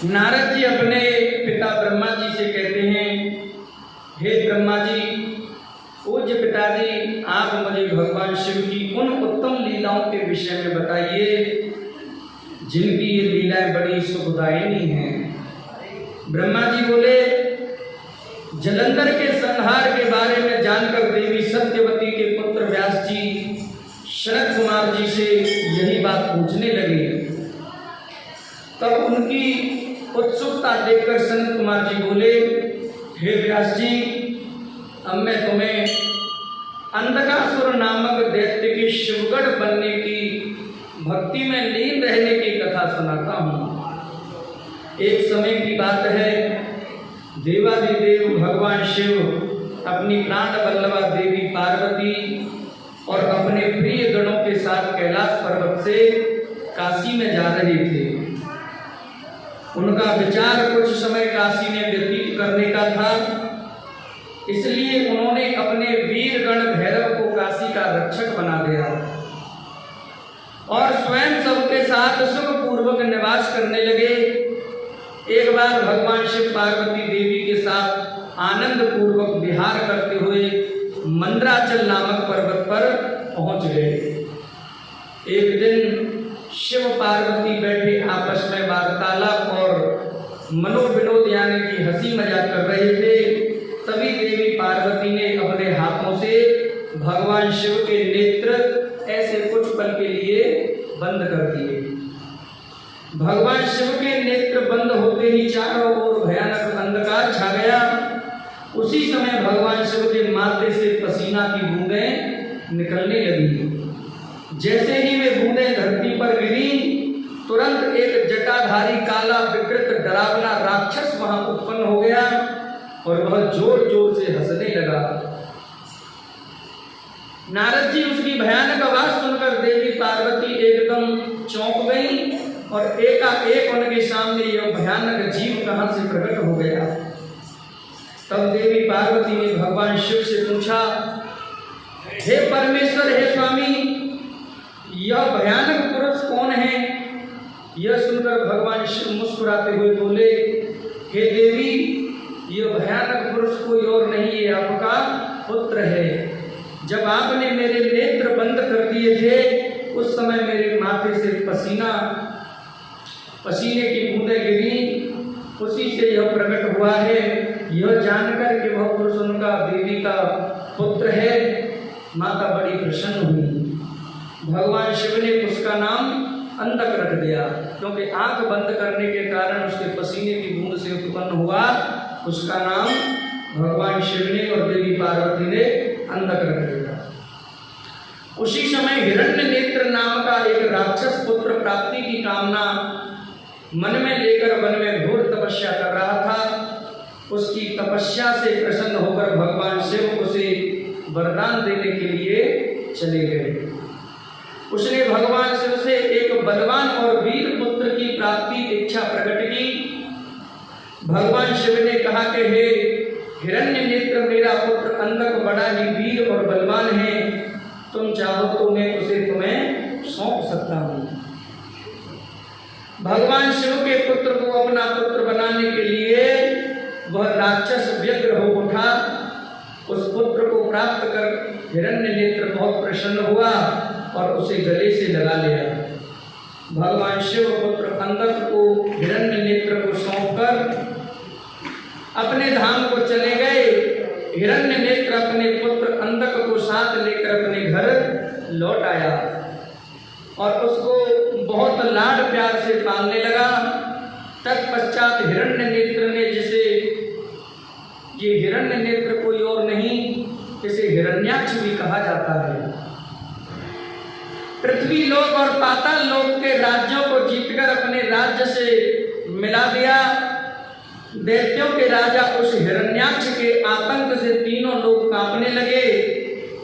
नारद जी अपने पिता ब्रह्मा जी से कहते हैं, हे ब्रह्मा जी, पूज्य पिताजी, आप मुझे भगवान शिव की उन उत्तम लीलाओं के विषय में बताइए जिनकी ये लीलाएं बड़ी सुखदायिनी हैं। ब्रह्मा जी बोले, जलंधर के संहार के बारे में जानकर देवी सत्यवती के पुत्र व्यास जी शरद कुमार जी से यही बात पूछने लगे। तब उनकी उत्सुकता देखकर सनत कुमार जी बोले, हे व्यास जी, अब मैं तुम्हें अंधकासुर नामक दैत्य के शिवगढ़ बनने की भक्ति में लीन रहने की कथा सुनाता हूँ। एक समय की बात है, देवादिदेव भगवान शिव अपनी प्राण वल्लभा देवी पार्वती और अपने प्रिय गणों के साथ कैलाश पर्वत से काशी में जा रहे थे। उनका विचार कुछ समय काशी में व्यतीत करने का था, इसलिए उन्होंने अपने वीर गण भैरव को काशी का रक्षक बना दिया और स्वयं सबके साथ सुखपूर्वक निवास करने लगे। एक बार भगवान शिव पार्वती देवी के साथ आनंद पूर्वक विहार करते हुए मंद्राचल नामक पर्वत पर पहुंच गए। एक दिन शिव पार्वती बैठे आपस में वार्तालाप और मनोविनोद यानी कि हंसी मजाक कर रहे थे। तभी देवी पार्वती ने अपने हाथों से भगवान शिव के नेत्र ऐसे कुछ पल के लिए बंद कर दिए। भगवान शिव के नेत्र बंद होते ही चारों ओर भयानक अंधकार छा गया। उसी समय भगवान शिव के माथे से पसीना की बूंदें निकलने लगी। जैसे ही वे बूंदें धरती पर गिरी, तुरंत एक जटाधारी काला विकृत डरावना राक्षस वहां उत्पन्न हो गया और वह जोर जोर से हंसने लगा। नारद जी उसकी भयानक आवाज सुनकर देवी पार्वती एकदम चौंक गई और एकाएक उनके सामने यह भयानक जीव कहां से प्रकट हो गया। तब देवी पार्वती ने भगवान शिव से पूछा, हे परमेश्वर, हे स्वामी, यह भयानक पुरुष कौन है? यह सुनकर भगवान शिव मुस्कुराते हुए बोले, हे देवी, यह भयानक पुरुष कोई और नहीं, ये आपका पुत्र है। जब आपने मेरे नेत्र बंद कर दिए थे, उस समय मेरे माथे से पसीने की बूंदें गिरी, उसी से यह प्रकट हुआ है। यह जानकर कि वह पुरुष उनका देवी का पुत्र है, माता बड़ी प्रसन्न हुई। भगवान शिव ने उसका नाम अंधक रख दिया, क्योंकि आंख बंद करने के कारण उसके पसीने की बूंद से उत्पन्न हुआ। उसका नाम भगवान शिव ने और देवी पार्वती ने अंधक रख दिया। उसी समय हिरण्य नेत्र नाम का एक राक्षस पुत्र प्राप्ति की कामना मन में लेकर वन में घोर तपस्या कर रहा था। उसकी तपस्या से प्रसन्न होकर भगवान शिव उसे वरदान देने के लिए चले गए। उसने भगवान शिव से एक बलवान और वीर पुत्र की प्राप्ति इच्छा प्रकट की। भगवान शिव ने कहा कि हे हिरण्य नेत्र, मेरा पुत्र अंधक बड़ा ही वीर और बलवान है, तुम चाहो तो मैं उसे तुम्हें सौंप सकता हूँ। भगवान शिव के पुत्र को अपना पुत्र बनाने के लिए वह राक्षस व्यग्र हो उठा। उस पुत्र को प्राप्त कर हिरण्य नेत्र बहुत प्रसन्न हुआ और उसे गले से लगा लिया। भगवान शिव पुत्र अंधक को हिरण्य नेत्र को सौंपकर अपने धाम को चले गए। हिरण्य नेत्र अपने पुत्र अंधक को साथ लेकर अपने घर लौट आया और उसको बहुत लाड प्यार से पालने लगा। तत्पश्चात हिरण्य नेत्र ने, जिसे ये हिरण्य नेत्र कोई और नहीं, इसे हिरण्याक्ष भी कहा जाता है, पृथ्वी लोक और पाताल लोक के राज्यों को जीतकर अपने राज्य से मिला दिया। दैत्यों के राजा उस हिरण्याक्ष के आतंक से तीनों लोग कांपने लगे।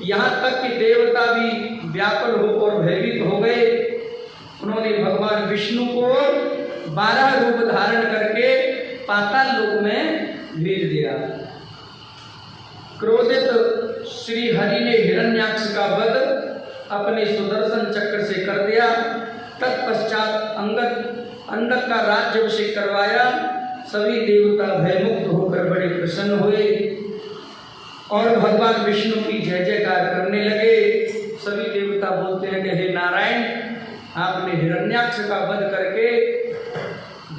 यहाँ तक कि देवता भी व्याकुल हो और भयभीत हो गए। उन्होंने भगवान विष्णु को 12 रूप धारण करके पाताल लोक में भेज दिया। क्रोधित श्री हरि ने हिरण्याक्ष का वध अपने सुदर्शन चक्र से कर दिया। तत्पश्चात अंदर का राज्याभिषेक करवाया। सभी देवता भयमुक्त होकर बड़े प्रसन्न हुए और भगवान विष्णु की जय जयकार करने लगे। सभी देवता बोलते हैं कि हे नारायण, आपने हिरण्याक्ष का वध करके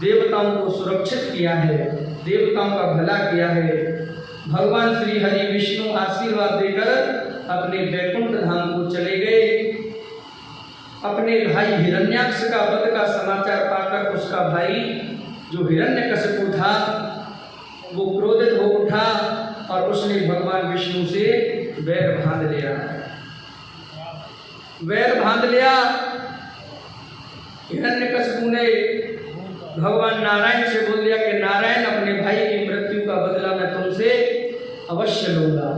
देवताओं को सुरक्षित किया है, देवताओं का भला किया है। भगवान श्री हरि विष्णु आशीर्वाद देकर अपने वैकुंठ धाम को चले गए। अपने भाई हिरण्याक्ष का वध का समाचार पाकर उसका भाई जो हिरण्यकशिपु था वो क्रोधित हो उठा और उसने भगवान विष्णु से वैर बांध लिया। हिरण्यकशिपु ने भगवान नारायण से बोल दिया कि नारायण, अपने भाई की मृत्यु का बदला मैं तुमसे अवश्य लूंगा।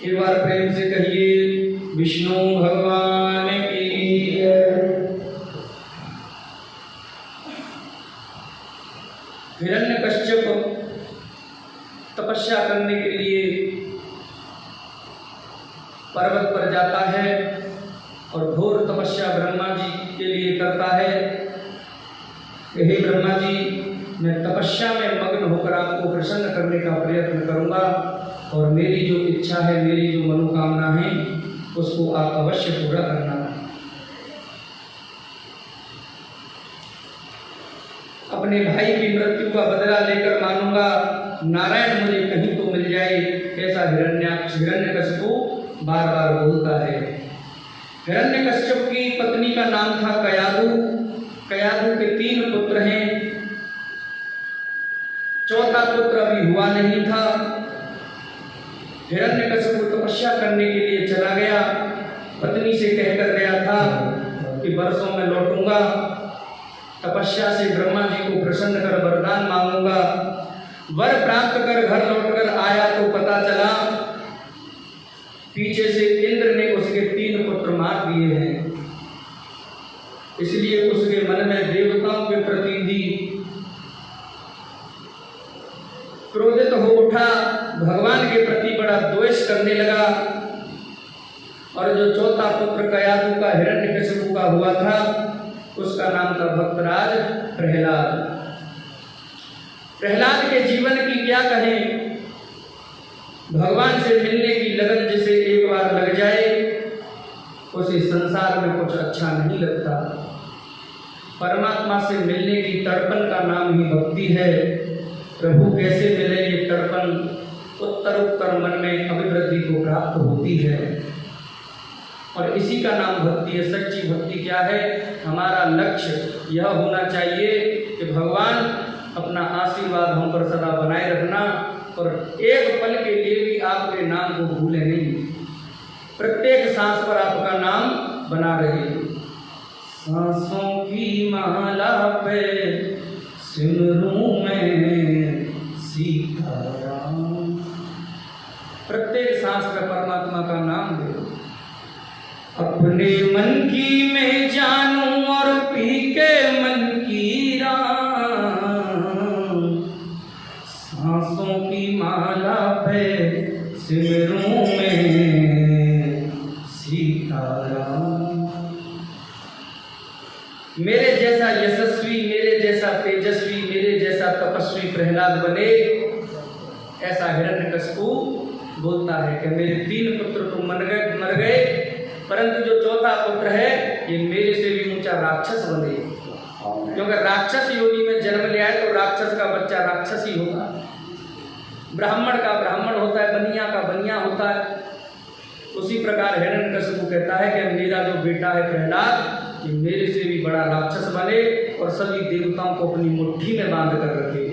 एक बार प्रेम से कहिए विष्णु भगवान की जय। हिरण्यकश्यप तपस्या करने के लिए पर्वत पर जाता है और घोर तपस्या ब्रह्मा जी के लिए करता है। हे ब्रह्मा जी, मैं तपस्या में मग्न होकर आपको प्रसन्न करने का प्रयत्न करूंगा और मेरी जो इच्छा है, मेरी जो मनोकामना है, उसको आप अवश्य पूरा करना। अपने भाई की मृत्यु का बदला लेकर मानूंगा, नारायण मुझे कहीं तो मिल जाए, ऐसा हिरण्यकशिपु बार बार बोलता है। हिरण्यकश्यप की पत्नी का नाम था कयाधु। कयाधु के 3 पुत्र हैं, चौथा पुत्र अभी हुआ नहीं था। हिरण्यकशिपु तपस्या करने के लिए चला गया, पत्नी से कहकर गया था कि वर्षों में लौटूंगा, तपस्या से ब्रह्मा जी को प्रसन्न कर वरदान मांगूंगा। वर प्राप्त कर घर लौटकर आया तो पता चला पीछे से इंद्र ने उसके 3 पुत्र मार दिए हैं। इसलिए उसके मन में देवताओं के प्रति भी क्रोधित हो उठा, भगवान के प्रति बड़ा द्वेष करने लगा। और जो चौथा पुत्र कयाधु का हिरण्यकशिपु का हुआ था, उसका नाम था भक्तराज प्रहलाद। प्रहलाद के जीवन की क्या कहें, भगवान से मिलने की लगन जिसे एक बार लग जाए उसे संसार में कुछ अच्छा नहीं लगता। परमात्मा से मिलने की तड़पन का नाम ही भक्ति है। प्रभु कैसे मिले, ये तड़पन उत्तर उत्तर मन में अभिवृद्धि को प्राप्त होती है और इसी का नाम भक्ति है। सच्ची भक्ति क्या है, हमारा लक्ष्य यह होना चाहिए कि भगवान अपना आशीर्वाद हम पर सदा बनाए रखना और एक पल के लिए भी आपके नाम को भूले नहीं, प्रत्येक सांस पर आपका नाम बना रहे। सांसों की माला पे सिमरूं मैं सीताराम, प्रत्येक सांस पर परमात्मा का नाम दे। अपने मन की मैं जानूं और पी के मन की राम, सांसों की माला पे सिमरूं मैं सीताराम। मेरे जैसा यशस्वी, मेरे जैसा तेजस्वी, मेरे जैसा तपस्वी प्रहलाद बने, ऐसा हिरण्यकशिपु बोलता है कि मेरे 3 पुत्र तो मर गए, परंतु जो चौथा पुत्र है ये मेरे से भी ऊंचा राक्षस बने, क्योंकि राक्षस योनि में जन्म लिया है तो राक्षस का बच्चा राक्षस ही होगा। ब्राह्मण का ब्राह्मण होता है, बनिया का बनिया होता है। उसी प्रकार हिरण्यकशिपु कहता है कि मेरा जो बेटा है प्रहलाद, ये मेरे से भी बड़ा राक्षस बने और सभी देवताओं को अपनी मुट्ठी में बांध कर रखे।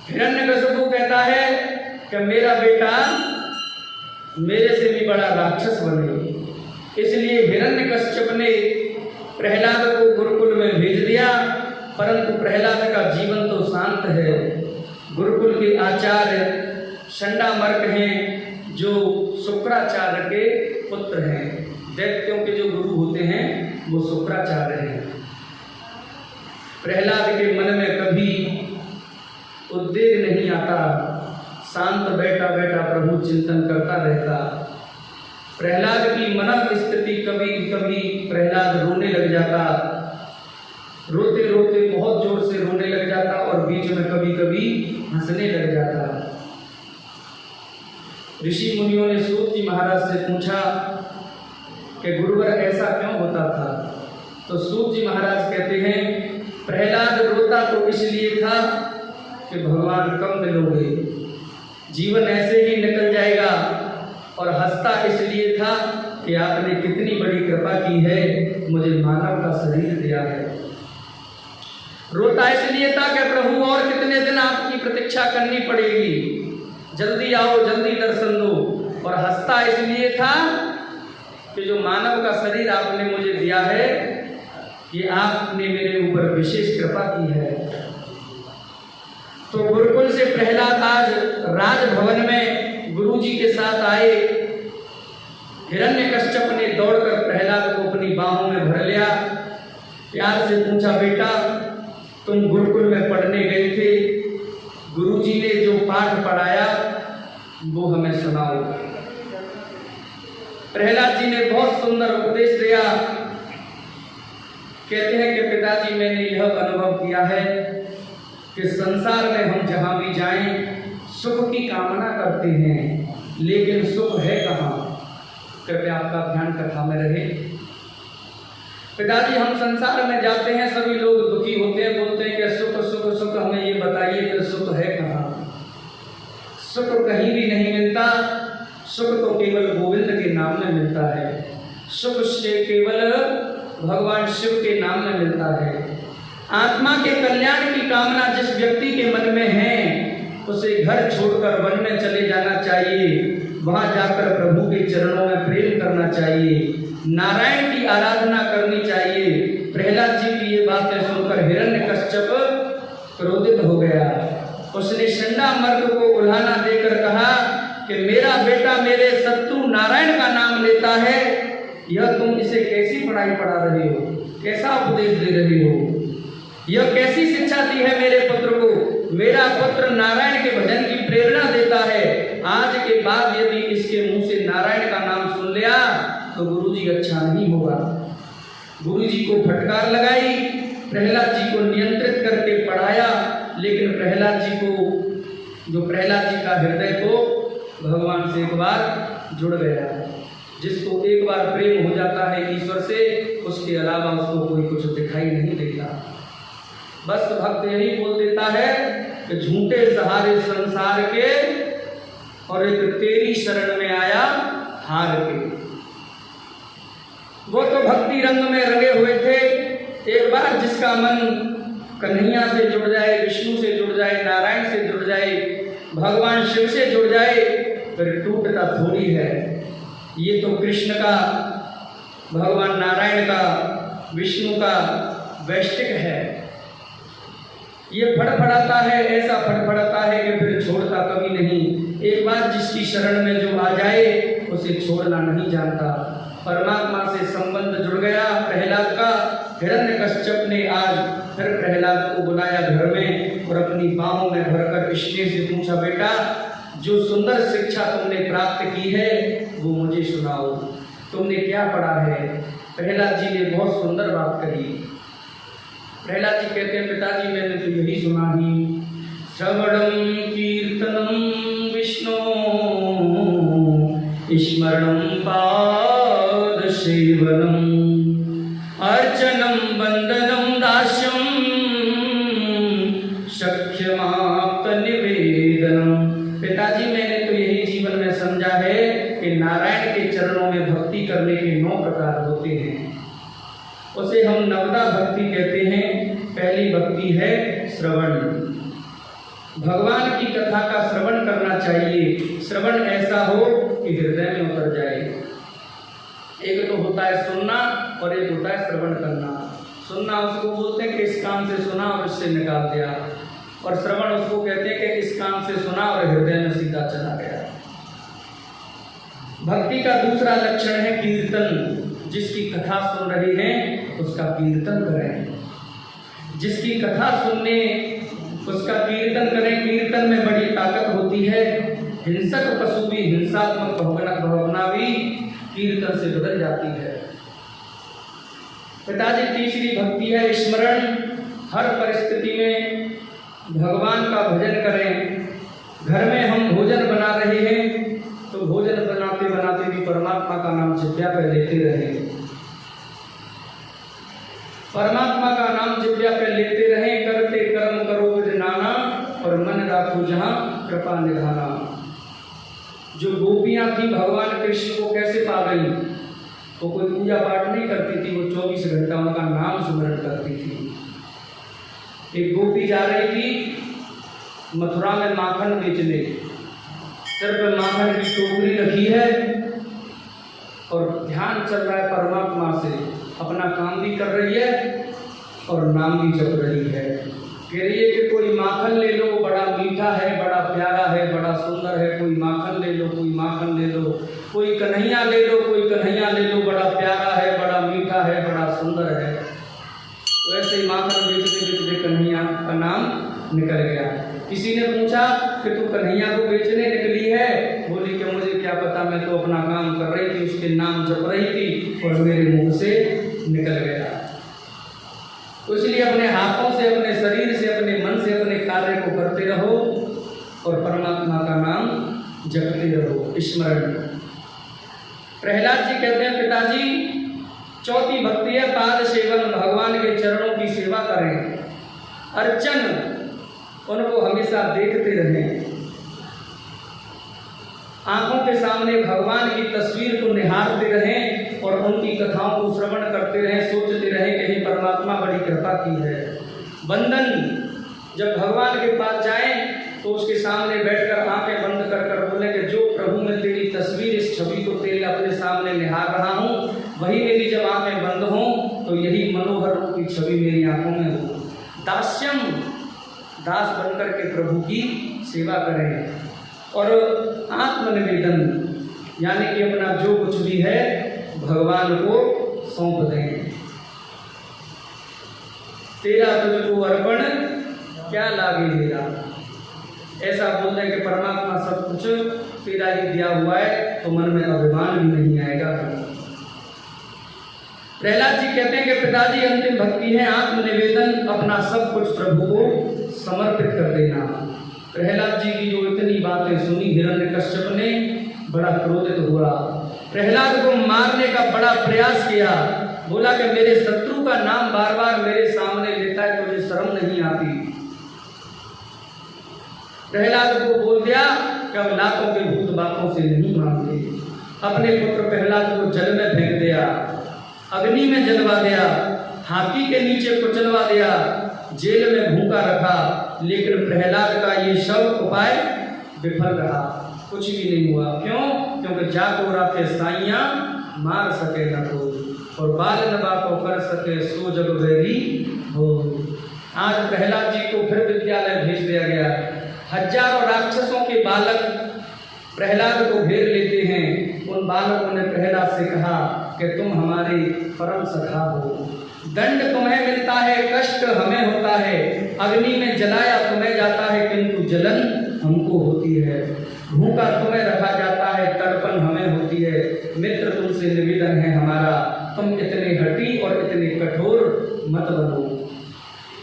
हिरण्यकशिपु कहता है कि मेरा बेटा मेरे से भी बड़ा राक्षस बने। इसलिए हिरण्यकश्यप ने प्रहलाद को गुरुकुल में भेज दिया, परंतु प्रहलाद का जीवन तो शांत है। गुरुकुल के आचार्य षंडामर्क हैं, जो शुक्राचार्य के पुत्र हैं। दैत्यों के जो गुरु होते हैं वो शुक्राचार्य हैं। प्रहलाद के मन में कभी उद्वेग नहीं आता, शांत बैठा बैठा प्रभु चिंतन करता रहता। प्रहलाद की मनन स्थिति, कभी कभी प्रहलाद रोने लग जाता, रोते रोते बहुत जोर से रोने लग जाता और बीच में कभी कभी हंसने लग जाता। ऋषि मुनियों ने सूत जी महाराज से पूछा कि गुरुवर ऐसा क्यों होता था? तो सूत जी महाराज कहते हैं, प्रहलाद रोता तो इसलिए था कि भगवान कब मिलोगे, जीवन ऐसे ही निकल जाएगा, और हंसता इसलिए था कि आपने कितनी बड़ी कृपा की है, मुझे मानव का शरीर दिया है। रोता इसलिए था कि प्रभु और कितने दिन आपकी प्रतीक्षा करनी पड़ेगी, जल्दी आओ, जल्दी दर्शन दो। और हंसता इसलिए था कि जो मानव का शरीर आपने मुझे दिया है, ये आपने मेरे ऊपर विशेष कृपा की है। तो गुरुकुल से प्रहलाद आज राजभवन में गुरुजी के साथ आए। हिरण्यकश्यप ने दौड़कर प्रहलाद को अपनी बाहों में भर लिया, प्यार से पूछा, बेटा तुम गुरुकुल में पढ़ने गए थे, गुरुजी ने जो पाठ पढ़ाया वो हमें सुनाओ। प्रहलाद जी ने बहुत सुंदर उपदेश दिया। कहते हैं कि पिताजी मैंने यह अनुभव किया है कि संसार में हम जहाँ भी जाएं सुख की कामना करते हैं, लेकिन सुख है कहाँ? कृपया आपका ध्यान कथा में रहे। पिताजी हम संसार में जाते हैं, सभी लोग दुखी होते हैं, बोलते हैं कि सुख सुख सुख, हमें ये बताइए कि सुख है कहाँ? सुख कहीं भी नहीं मिलता। सुख तो केवल गोविंद के नाम में मिलता है, सुख से केवल भगवान शिव के नाम में मिलता है। आत्मा के कल्याण की कामना जिस व्यक्ति के मन में है, उसे घर छोड़कर वन में चले जाना चाहिए, वहां जाकर प्रभु के चरणों में प्रेम करना चाहिए, नारायण की आराधना करनी चाहिए। प्रहलाद जी की ये बातें सुनकर हिरण्यकश्यप क्रोधित हो गया। उसने षंडा मर्द को उल्हाना देकर कहा कि मेरा बेटा मेरे शत्रु नारायण का नाम लेता है, यह तुम इसे कैसी पढ़ाई पढ़ा रहे हो, कैसा उपदेश दे रहे हो, यह कैसी शिक्षा दी है मेरे पुत्र को? मेरा पुत्र नारायण के भजन की प्रेरणा देता है, आज के बाद यदि इसके मुंह से नारायण का नाम सुन लिया तो गुरुजी अच्छा नहीं होगा। गुरुजी को फटकार लगाई, प्रहलाद जी को नियंत्रित करके पढ़ाया, लेकिन प्रहलाद जी का हृदय तो भगवान से एक बार जुड़ गया। जिसको एक बार प्रेम हो जाता है ईश्वर से, उसके अलावा उसको कोई कुछ दिखाई नहीं देता। बस भक्त यही बोल देता है कि झूठे सहारे संसार के, और एक तेरी शरण में आया हार के। वो तो भक्ति रंग में रंगे हुए थे। एक बार जिसका मन कन्हैया से जुड़ जाए, विष्णु से जुड़ जाए, नारायण से जुड़ जाए, भगवान शिव से जुड़ जाए, फिर टूटता थोड़ी है। ये तो कृष्ण का, भगवान नारायण का, विष्णु का वैष्टिक है। ये फड़फड़ाता है, ऐसा फड़फड़ाता है कि फिर छोड़ता कभी नहीं। एक बार जिसकी शरण में जो आ जाए उसे छोड़ना नहीं जानता। परमात्मा से संबंध जुड़ गया प्रहलाद का। हिरण्यकश्यप ने आज फिर प्रहलाद को बुलाया घर में और अपनी बाहों में भरकर स्नेह से पूछा, बेटा जो सुंदर शिक्षा तुमने प्राप्त की है वो मुझे सुनाओ, तुमने क्या पढ़ा है? प्रहलाद जी ने बहुत सुंदर बात कही। प्रहलाद जी कहते हैं, पिताजी मैंने तो यही सुना ही, श्रवणम कीर्तनम विष्णु स्मरणम पाद सेवनम अर्चनम वंदनम दास्यम सख्यमाप्त निवेदनम। पिताजी मैंने तो यही जीवन में समझा है कि नारायण के चरणों में भक्ति करने के 9 प्रकार होते हैं। उसे हम नवदा भक्ति कहते हैं। पहली भक्ति है श्रवण। भगवान की कथा का श्रवण करना चाहिए। श्रवण ऐसा हो कि हृदय में उतर जाए। एक तो होता है सुनना और एक होता है श्रवण करना। सुनना उसको बोलते हैं कि इस कान से सुना और इससे निकाल दिया, और श्रवण उसको कहते हैं कि इस कान से सुना और हृदय में सीधा चला गया। भक्ति का दूसरा लक्षण है कीर्तन। जिसकी कथा सुन रहे हैं उसका कीर्तन करें। जिसकी कथा सुनने उसका कीर्तन करें। कीर्तन में बड़ी ताकत होती है। हिंसक पशु भी हिंसात्मक भावना भी कीर्तन से बदल जाती है। पिताजी तीसरी भक्ति है स्मरण। हर परिस्थिति में भगवान का भजन करें। घर में हम भोजन बना रहे हैं तो भोजन बनाते बनाते भी परमात्मा का नाम जिह्वा पे लेते रहें। परमात्मा का नाम जिह्वा पे लेते रहें। करते कर्म करो विद नाना और मन राखो जहाँ कृपा निधाना। जो गोपियां थी भगवान कृष्ण को कैसे पा गई? वो कोई पूजा पाठ नहीं करती थी, वो 24 घंटा उनका नाम स्मरण करती थी। एक गोपी जा रही थी मथुरा में माखन बेचने, सिर पर माखन की टोकरी रखी है और ध्यान चल रहा है परमात्मा से। अपना काम भी कर रही है और नाम भी जप रही है। कह रही है कि कोई माखन ले लो, बड़ा मीठा है, बड़ा प्यारा है, बड़ा सुंदर है, कोई माखन ले लो, कोई माखन ले लो। कोई कन्हैया ले लो, कोई कन्हैया ले लो, बड़ा प्यारा है, बड़ा मीठा है, बड़ा सुंदर है। तो ऐसे ही माखन बेचते बेचते कन्हैया का नाम निकल गया। किसी ने पूछा कि तू कन्हैया को बेचने निकली है? बोली कि मुझे क्या पता, मैं तो अपना काम कर रही थी, उसके नाम जप रही थी और मेरे मुंह से निकल गया। तो इसलिए अपने हाथों से, अपने शरीर से, अपने मन से अपने कार्य को करते रहो और परमात्मा का नाम जपते रहो, स्मरण। प्रहलाद जी कहते हैं पिताजी चौथी भक्ति है पाद सेवन। भगवान के चरणों की सेवा करें, अर्चन, उनको हमेशा देखते रहें। आंखों के सामने भगवान की तस्वीर को निहारते रहें और उनकी कथाओं को श्रवण करते रहें, सोचते रहें कि हे परमात्मा बड़ी कृपा की है। बंधन, जब भगवान के पास जाएं तो उसके सामने बैठकर आंखें बंद कर कर बोले कि जो प्रभु मैं तेरी तस्वीर, इस छवि को तेरे अपने सामने निहार रहा हूँ, वही मेरी जब आंखें बंद हों तो यही मनोहर रूप की छवि मेरी आंखों में हो। दास्यम, दास बनकर के प्रभु की सेवा करें। और आत्मनिवेदन, यानी कि अपना जो कुछ भी है भगवान को सौंप दें। तेरा तुझको अर्पण क्या लागे मेरा, ऐसा बोल दें कि परमात्मा सब कुछ तेरा ही दिया हुआ है, तो मन में अभिमान भी नहीं आएगा। प्रहलाद जी कहते हैं कि पिताजी अंतिम भक्ति है आत्मनिवेदन, अपना सब कुछ प्रभु को समर्पित कर देना। प्रहलाद जी की जो इतनी बातें सुनी, हिरण्यकश्यप ने बड़ा क्रोधित हुआ, प्रहलाद को मारने का बड़ा प्रयास किया। बोला कि मेरे शत्रु का नाम बार बार मेरे सामने लेता है, तुझे शर्म नहीं आती? प्रहलाद को बोल दिया कि अब लाखों के भूत बातों से नहीं मानते। अपने पुत्र प्रहलाद को जल में फेंक दिया, अग्नि में जलवा दिया, हाथी के नीचे कुचलवा दिया, जेल में भूखा रखा, लेकिन प्रहलाद का ये सब उपाय विफल रहा, कुछ भी नहीं हुआ। क्यों? क्योंकि जाको राखे साइयां मार सके न कोई, और बाल नबा को कर सके सो जग वैरी हो। आज प्रहलाद जी को फिर विद्यालय भेज दिया गया। हजारों राक्षसों के बालक प्रहलाद को घेर लेते हैं। उन बालकों ने प्रहलाद से कहा कि तुम हमारे परम सखा हो, दंड तुम्हें मिलता है, कष्ट हमें होता है, अग्नि में जलाया तुम्हें जाता है किंतु जलन हमको होती है, भूखा तुम्हें रखा जाता है, तड़पन हमें होती है। मित्र तुमसे निवेदन है हमारा, तुम इतने हठी और इतने कठोर मत बनो।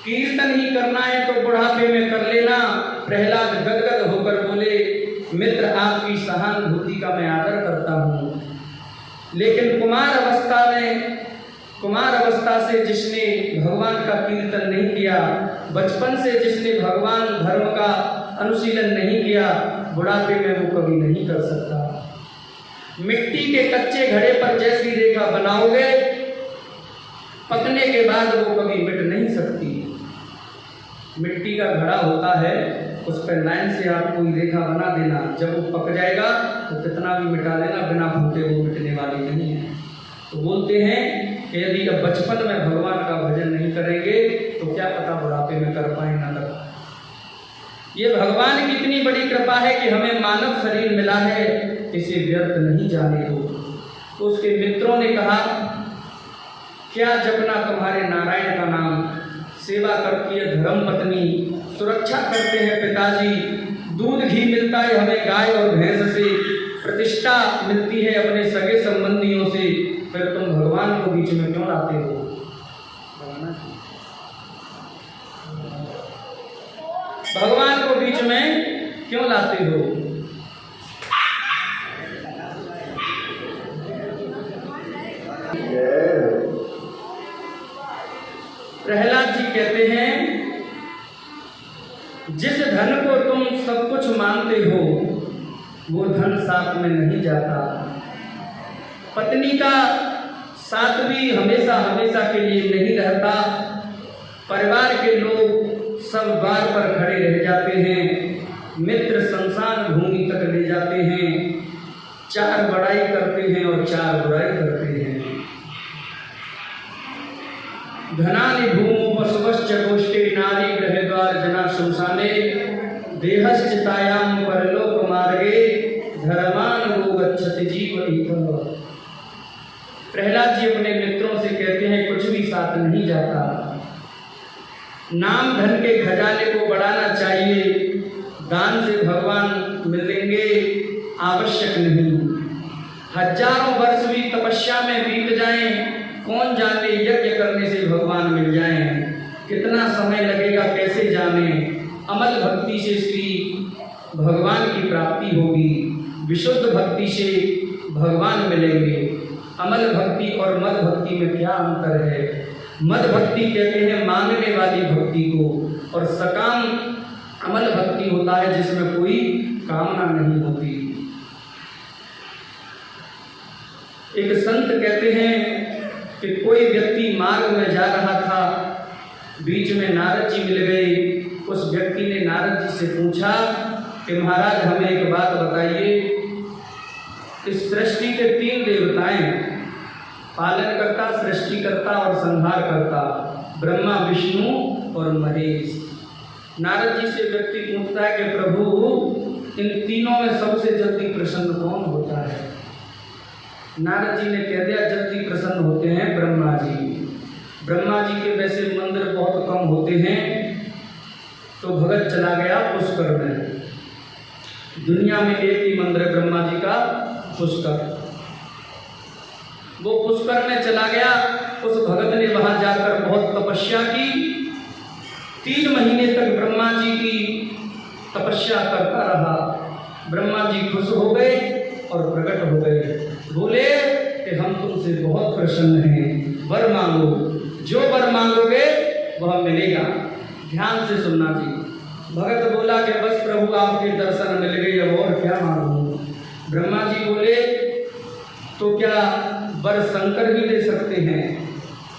कीर्तन ही करना है तो बुढ़ापे में कर लेना। प्रहलाद गदगद होकर बोले, मित्र आपकी सहानुभूति का मैं आदर करता हूँ, लेकिन कुमार अवस्था से जिसने भगवान का कीर्तन नहीं किया, बचपन से जिसने भगवान धर्म का अनुशीलन नहीं किया, बुढ़ापे में वो कभी नहीं कर सकता। मिट्टी के कच्चे घड़े पर जैसी रेखा बनाओगे, पकने के बाद वो कभी मिट नहीं सकती। मिट्टी का घड़ा होता है, उस पर लाइन से आप कोई रेखा बना देना, जब वो पक जाएगा तो कितना भी मिटा देना, बिना फूटे वो मिटने वाली नहीं है। तो बोलते हैं कि यदि अब बचपन में भगवान का भजन नहीं करेंगे तो क्या पता बुढ़ापे में कर पाए ना कर पाए। ये भगवान की इतनी बड़ी कृपा है कि हमें मानव शरीर मिला है, इसे व्यर्थ नहीं जाने दो। तो उसके मित्रों ने कहा, क्या जपना तुम्हारे नारायण का नाम, सेवा करती है धर्म पत्नी, सुरक्षा करते हैं पिताजी, दूध घी मिलता है हमें गाय और भैंस से, प्रतिष्ठा मिलती है अपने सगे संबंधियों से, फिर तुम भगवान को बीच में क्यों लाते हो? भगवान को बीच में क्यों लाते हो? प्रहलाद जी कहते हैं, जिस धन को तुम सब कुछ मानते हो वो धन साथ में नहीं जाता। पत्नी का साथ भी हमेशा हमेशा के लिए नहीं रहता। परिवार के लोग सब द्वार पर खड़े रह जाते हैं, मित्र शमशान भूमि तक ले जाते हैं, 4 बड़ाई करते हैं और 4 बुराई करते हैं। धनानि भूमो पशुश्च गोष्ठे नारी गृह द्वार जना शमशाने देहश्चितायाम परलोक मार्गे धर्मान वो गच्छति जीव ईतः। प्रहलाद जी अपने मित्रों से कहते हैं, कुछ भी साथ नहीं जाता। नाम धन के खजाने को बढ़ाना चाहिए, दान से भगवान मिलेंगे आवश्यक नहीं। हजारों वर्ष भी तपस्या में बीत जाएं, कौन जाने यज्ञ करने से भगवान मिल जाएं, कितना समय लगेगा कैसे जाने। अमल भक्ति से श्री भगवान की प्राप्ति होगी, विशुद्ध भक्ति से भगवान मिलेंगे। अमल भक्ति और मद भक्ति में क्या अंतर है? मद भक्ति कहते हैं मांगने वाली भक्ति को, और सकाम अमल भक्ति होता है जिसमें कोई कामना नहीं होती। एक संत कहते हैं कि कोई व्यक्ति मार्ग में जा रहा था, बीच में नारद जी मिल गए। उस व्यक्ति ने नारद जी से पूछा कि महाराज हमें एक बात बताइए, इस सृष्टि के 3 देवताएं, पालनकर्ता, सृष्टिकर्ता और संहारकर्ता, ब्रह्मा, विष्णु और महेश। नारद जी से व्यक्ति पूछता है कि प्रभु इन तीनों में सबसे जल्दी प्रसन्न कौन होता है? नारद जी ने कह दिया, जल्दी प्रसन्न होते हैं ब्रह्मा जी। ब्रह्मा जी के वैसे मंदिर बहुत कम होते हैं, तो भगत चला गया पुष्कर में। दुनिया में एक ही मंदिर है ब्रह्मा जी का, पुष्कर। वो पुष्कर में चला गया। उस भगत ने वहां जाकर बहुत तपस्या की। 3 महीने तक ब्रह्मा जी की तपस्या करता रहा। ब्रह्मा जी खुश हो गए और प्रकट हो गए, बोले कि हम तुमसे बहुत प्रसन्न हैं, वर मांगो, जो वर मांगोगे वह मिलेगा। ध्यान से सुनना जी। भगत बोला कि बस प्रभु आपके दर्शन मिल गए, अब और क्या मांगू? ब्रह्मा जी बोले, तो क्या वर शंकर ही दे सकते हैं?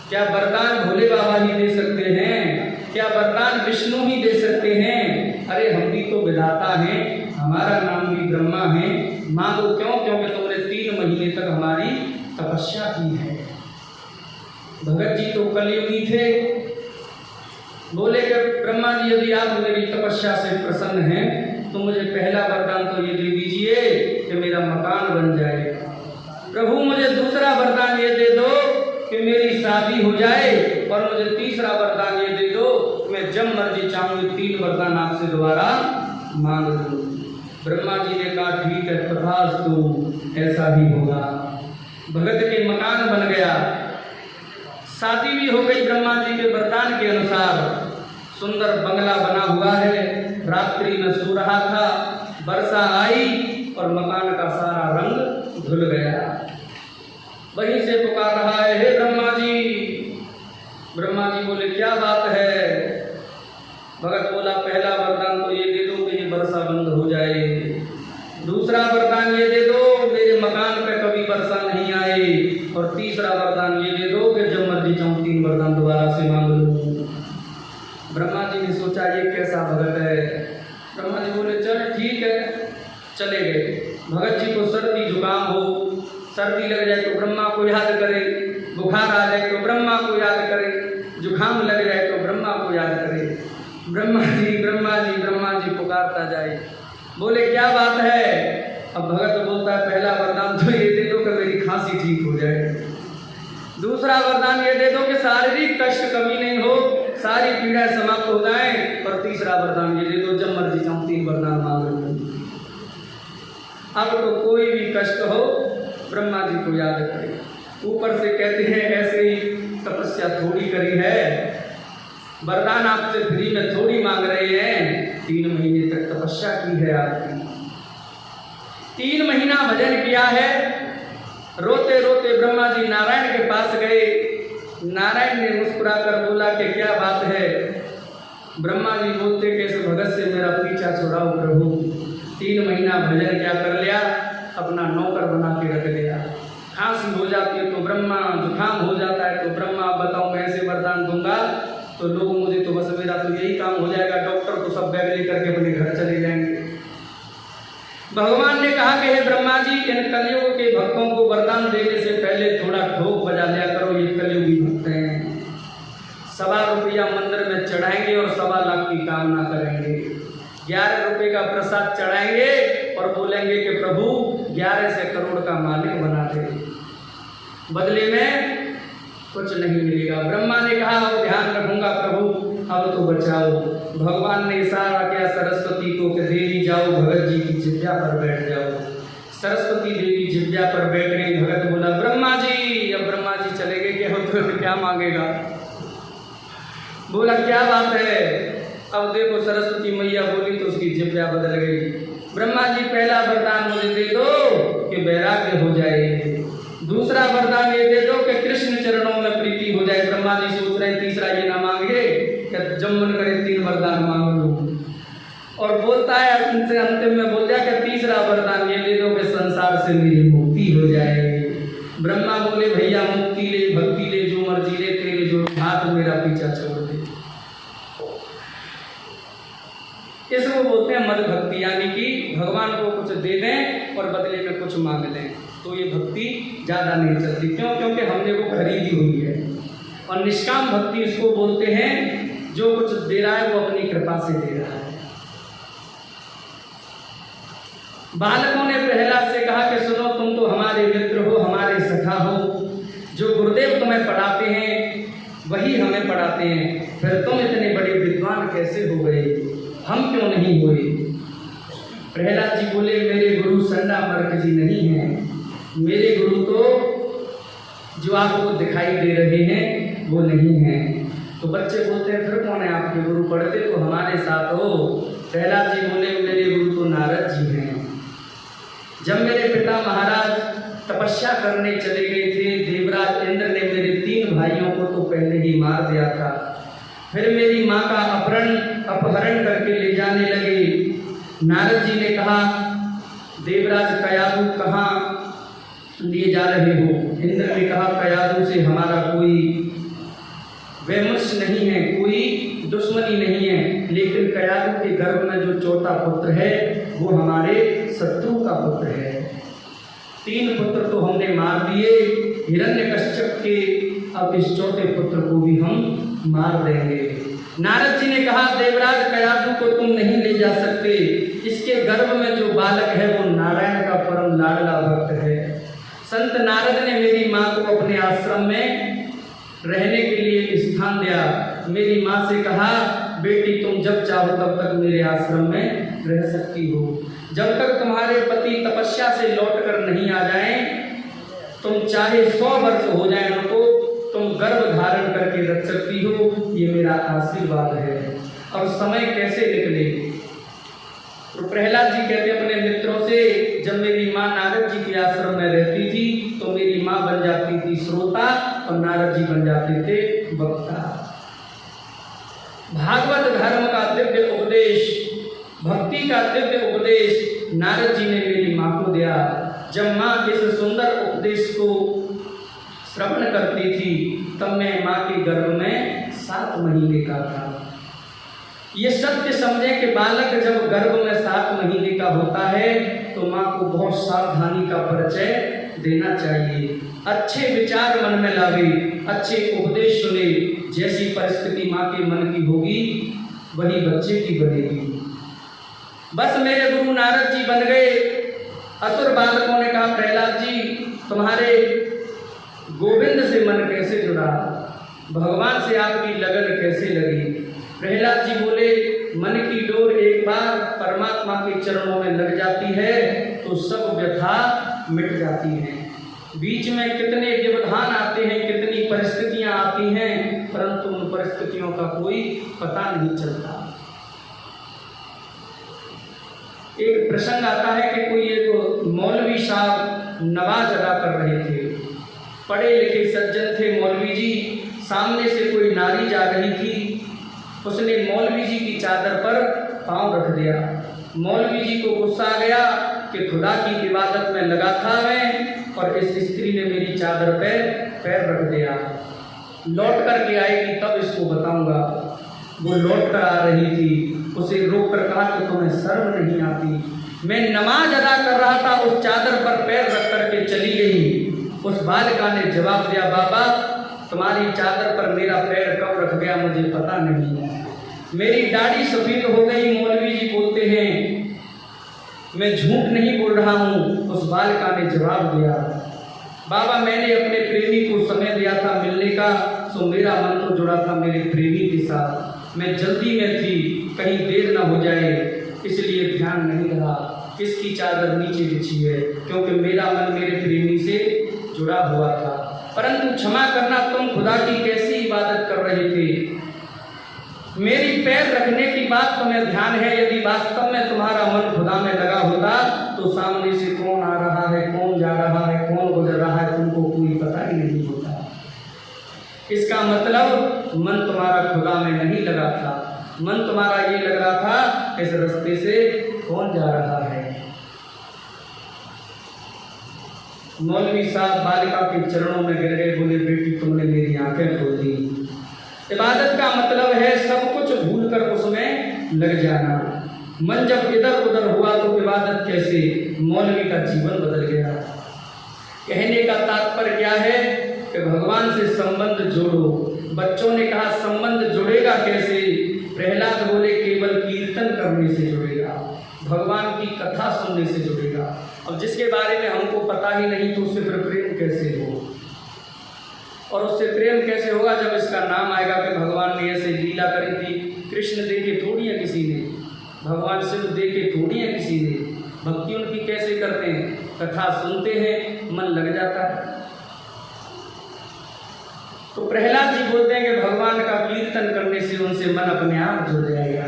क्या वरदान भोले बाबा ही दे सकते हैं? क्या वरदान विष्णु ही दे सकते हैं? अरे हम भी तो विधाता हैं, हमारा नाम भी ब्रह्मा है। मांगो क्यों? क्योंकि तुमने 3 महीने तक हमारी तपस्या की है। भगत जी तो कलयुगी थे। बोले कि ब्रह्मा जी यदि आप मेरी तपस्या से प्रसन्न हैं तो मुझे पहला वरदान तो ये दे दीजिए कि मेरा मकान बन जाए। प्रभु मुझे दूसरा वरदान ये दे दो कि मेरी शादी हो जाए, और मुझे तीसरा वरदान ये दे दो मैं जब मर्जी चाहूँ 3 वरदान आपसे दोबारा मांग लूँ। ब्रह्मा जी ने कहा ठीक है, तथास्तु, ऐसा ही होगा। भगत के मकान बन गया, शादी भी हो गई ब्रह्मा जी के वरदान के अनुसार। सुंदर बंगला बना हुआ है। रात्रि में सो रहा था, वर्षा आई और मकान का सारा रंग धुल गया। वहीं से पुकार रहा है, हे ब्रह्मा जी। ब्रह्मा जी बोले क्या बात है? भगत बोला पहला वरदान तो ये दे दो कि ये वर्षा बंद हो जाए, दूसरा वरदान ये दे दो मेरे मकान पे कभी वर्षा नहीं आए, और तीसरा वरदान ये दे दो कि जब मर्जी चाहूँ 3 वरदान दोबारा से मांग लूँ। ब्रह्मा जी ने सोचा ये कैसा भगत है। ब्रह्मा जी बोले चल ठीक है, चले गए। भगत जी को सर्दी जुकाम हो, सर्दी लग जाए तो ब्रह्मा को याद करे, बुखार आ जाए तो ब्रह्मा को याद करे, जुकाम लग जाए तो ब्रह्मा को याद करे। ब्रह्मा जी पुकारता जाए। बोले क्या बात है? अब भगत बोलता है पहला वरदान तो ये दे दो कि मेरी खांसी ठीक हो जाए, दूसरा वरदान ये दे दो कि शारीरिक कष्ट कभी नहीं हो, सारी पीड़ा समाप्त हो जाए, और तीसरा वरदान ये दे दो जब मर्जी चाहूँ 3 वरदान मांग लूँ। अब तो कोई भी कष्ट हो ब्रह्मा जी को याद करे। ऊपर से कहते हैं ऐसे ही तपस्या थोड़ी करी है, वरदान आपसे फ्री में थोड़ी मांग रहे हैं, 3 महीने तक तपस्या की है आपकी, 3 महीना भजन किया है। रोते रोते ब्रह्मा जी नारायण के पास गए। नारायण ने मुस्कुरा कर बोला कि क्या बात है। ब्रह्मा जी बोलते कि इस भगत से मेरा पीछा छुड़ाओ प्रभु। 3 महीना भजन क्या कर लिया, अपना नौकर बना के रख दिया। खांसी हो जाती है तो ब्रह्मा, जुकाम हो जाता है तो ब्रह्मा, बताओ मैं ऐसे वरदान दूंगा तो लोग मुझे तो बस मेरा तो यही काम हो जाएगा, डॉक्टर तो सब बैग लेकर के अपने घर चले जाएंगे। भगवान ने कहा कि हे ब्रह्मा जी, इन कलयुग के भक्तों को वरदान देने से पहले थोड़ा ढोक बजा लिया करो, ये कलयुगी भक्त हैं। 1.25 रुपया मंदिर में चढ़ाएंगे और 1.25 लाख की कामना करेंगे। 11 रुपये का प्रसाद चढ़ाएंगे और बोलेंगे कि प्रभु 11 से करोड़ का मालिक बना दे, बदले में कुछ नहीं मिलेगा। ब्रह्मा ने कहा अब ध्यान रखूंगा प्रभु, अब तो बचाओ। भगवान ने इशारा किया सरस्वती को कि देवी जाओ भगत जी की जिह्वा पर बैठ जाओ। सरस्वती देवी जिह्वा पर बैठ गई। भगत बोला ब्रह्मा जी, अब ब्रह्मा जी चले गए कि हो तो क्या मांगेगा। बोला क्या बात है। अब देखो सरस्वती मैया बोली तो उसकी जिह्वा बदल गई। ब्रह्मा जी पहला वरदान मुझे दे दो कि वैराग्य हो जाए, दूसरा वरदान ये दे दो कि कृष्ण चरणों में प्रीति हो जाए। ब्रह्मा जी सोच रहे तीसरा ये ना मांगे कि जब मन करे 3 वरदान मांग लो। और बोलता है उनसे अंतिम में बोल दिया कि तीसरा वरदान ये दे दो कि संसार से मेरी मुक्ति हो जाए। ब्रह्मा बोले भैया मुक्ति ले, भक्ति ले, जो मर्जी ले, तेरे जो हाथ मेरा पीछा छोड़ दे। इसको बोलते हैं मद भक्ति, यानी कि भगवान को कुछ दे दें और बदले में कुछ मांग लें, तो ये भक्ति ज़्यादा नहीं चलती। क्यों? क्योंकि हमने वो खरीदी हुई है। और निष्काम भक्ति इसको बोलते हैं, जो कुछ दे रहा है वो अपनी कृपा से दे रहा है। बालकों ने प्रहलाद से कहा कि सुनो, तुम तो हमारे मित्र हो, हमारे सखा हो, जो गुरुदेव तुम्हें पढ़ाते हैं वही हमें पढ़ाते हैं, फिर तुम इतने बड़े विद्वान कैसे हो गए, हम क्यों नहीं हुए। प्रहलाद जी बोले मेरे गुरु संडा मर्क जी नहीं हैं, मेरे गुरु तो जो आपको दिखाई दे रहे हैं वो नहीं हैं। तो बच्चे बोलते हैं फिर कौन है आपके गुरु, पढ़ते तो हमारे साथ हो। प्रहलाद जी बोले मेरे गुरु तो नारद जी हैं। जब मेरे पिता महाराज तपस्या करने चले गए थे, देवराज इंद्र ने मेरे 3 भाइयों को तो पहले ही मार दिया था, फिर मेरी माँ का अपहरण करके ले जाने लगे। नारद जी ने कहा देवराज कयादू कहाँ लिए जा रहे हो। इंद्र ने कहा कयादू से हमारा कोई वैमनस्य नहीं है, कोई दुश्मनी नहीं है, लेकिन कयादू के गर्भ में जो चौथा पुत्र है वो हमारे शत्रु का पुत्र है। 3 पुत्र तो हमने मार दिए हिरण्यकश्यप के, अब इस चौथे पुत्र को भी हम मार देंगे। नारद जी ने कहा देवराज कयादू को तुम नहीं ले जा सकते, इसके गर्भ में जो बालक है वो नारायण का परम लाडला भक्त है। संत नारद ने मेरी माँ को अपने आश्रम में रहने के लिए स्थान दिया। मेरी माँ से कहा बेटी तुम जब चाहो तब तक मेरे आश्रम में रह सकती हो, जब तक तुम्हारे पति तपस्या से लौट कर नहीं आ जाएं, तुम चाहे 100 वर्ष हो जाए उनको, तुम गर्भ धारण करके रख सकती हो, ये मेरा आशीर्वाद है। और समय कैसे निकले। तो प्रहलाद जी कहते अपने मित्रों से, जब मेरी माँ नारद जी के आश्रम में रहती थी तो मेरी माँ बन जाती थी श्रोता और नारद जी बन जाते थे वक्ता। भागवत धर्म का दिव्य उपदेश, भक्ति का दिव्य उपदेश नारद जी ने मेरी माँ को दिया। जब माँ इस सुंदर उपदेश को श्रवण करती थी तब मैं माँ के गर्भ में 7 महीने का था। ये सत्य समझे कि बालक जब गर्भ में 7 महीने का होता है तो माँ को बहुत सावधानी का परिचय देना चाहिए। अच्छे विचार मन में लावे, अच्छे उपदेश सुने, जैसी परिस्थिति माँ के मन की होगी वही बच्चे की बनेगी। बस मेरे गुरु नारद जी बन गए। असुर बालकों ने कहा प्रहलाद जी तुम्हारे गोविंद से मन कैसे जुड़ा, भगवान से आपकी लगन कैसे लगी। प्रहलाद जी बोले मन की डोर एक बार परमात्मा के चरणों में लग जाती है तो तो सब व्यथा मिट जाती हैं। बीच में कितने व्यवधान आते हैं, कितनी परिस्थितियां आती हैं, परंतु उन परिस्थितियों का कोई पता नहीं चलता। एक प्रसंग आता है कि कोई एक मौलवी साहब नमाज अदा कर रहे थे, पढ़े लिखे सज्जन थे मौलवी जी। सामने से कोई नारी जा रही थी, उसने मौलवी जी की चादर पर पांव रख दिया। मौलवी जी को गुस्सा आ गया कि खुदा की इबादत में लगा था मैं, और इस स्त्री ने मेरी चादर पे पैर रख दिया। लौट कर के आएगी तब इसको बताऊंगा। वो लौट कर आ रही थी, उसे रोक कर कहा कि तुम्हें शर्म नहीं आती? मैं नमाज अदा कर रहा था, उस चादर पर पैर रख कर के चली गई। उस बालिका ने जवाब दिया, बाबा तुम्हारी चादर पर मेरा पैर कब रख गया मुझे पता नहीं है। मेरी दाढ़ी सफेद हो गई। मौलवी जी बोलते हैं मैं झूठ नहीं बोल रहा हूँ। उस बालिका ने जवाब दिया, बाबा मैंने अपने प्रेमी को समय दिया था मिलने का, सो मेरा मन तो जुड़ा था मेरे प्रेमी के साथ। मैं जल्दी में थी, कहीं देर ना हो जाए, इसलिए ध्यान नहीं रहा किसकी चादर नीचे बिछी है, क्योंकि मेरा मन मेरे प्रेमी से जुड़ा हुआ था। परंतु क्षमा करना, तुम खुदा की कैसी इबादत कर रहे थे? मेरी पैर रखने की बात तुम्हें ध्यान है? यदि वास्तव में तुम्हारा मन खुदा में लगा होता तो सामने से कौन आ रहा है, कौन जा रहा है, कौन गुजर रहा है, तुमको कोई पता ही नहीं होता। इसका मतलब मन तुम्हारा खुदा में नहीं लगा था। मन तुम्हारा ये लग रहा था इस रास्ते से कौन जा रहा है। मौलवी साहब बालिका के चरणों में गिर गए, बोले बेटी तुमने मेरी आंखें खोल दी। इबादत का मतलब है सब कुछ भूलकर उसमें लग जाना। मन जब इधर उधर हुआ तो इबादत कैसे? मौलवी का जीवन बदल गया। कहने का तात्पर्य क्या है कि भगवान से संबंध जोड़ो। बच्चों ने कहा संबंध जुड़ेगा कैसे? प्रहलाद बोले केवल कीर्तन करने से जुड़ेगा, भगवान की कथा सुनने से जुड़ेगा। अब जिसके बारे में हमको पता ही नहीं तो उससे फिर प्रेम कैसे हो? और उससे प्रेम कैसे होगा जब इसका नाम आएगा कि भगवान ने ऐसे लीला करी थी। कृष्ण देखे थोड़ी है किसी ने, भगवान शिव देखे थोड़ी है किसी ने। भक्ति उनकी कैसे करते हैं? कथा सुनते हैं, मन लग जाता है। तो प्रहलाद जी बोलते हैं कि भगवान का कीर्तन करने से उनसे मन अपने आप जुड़ जाएगा।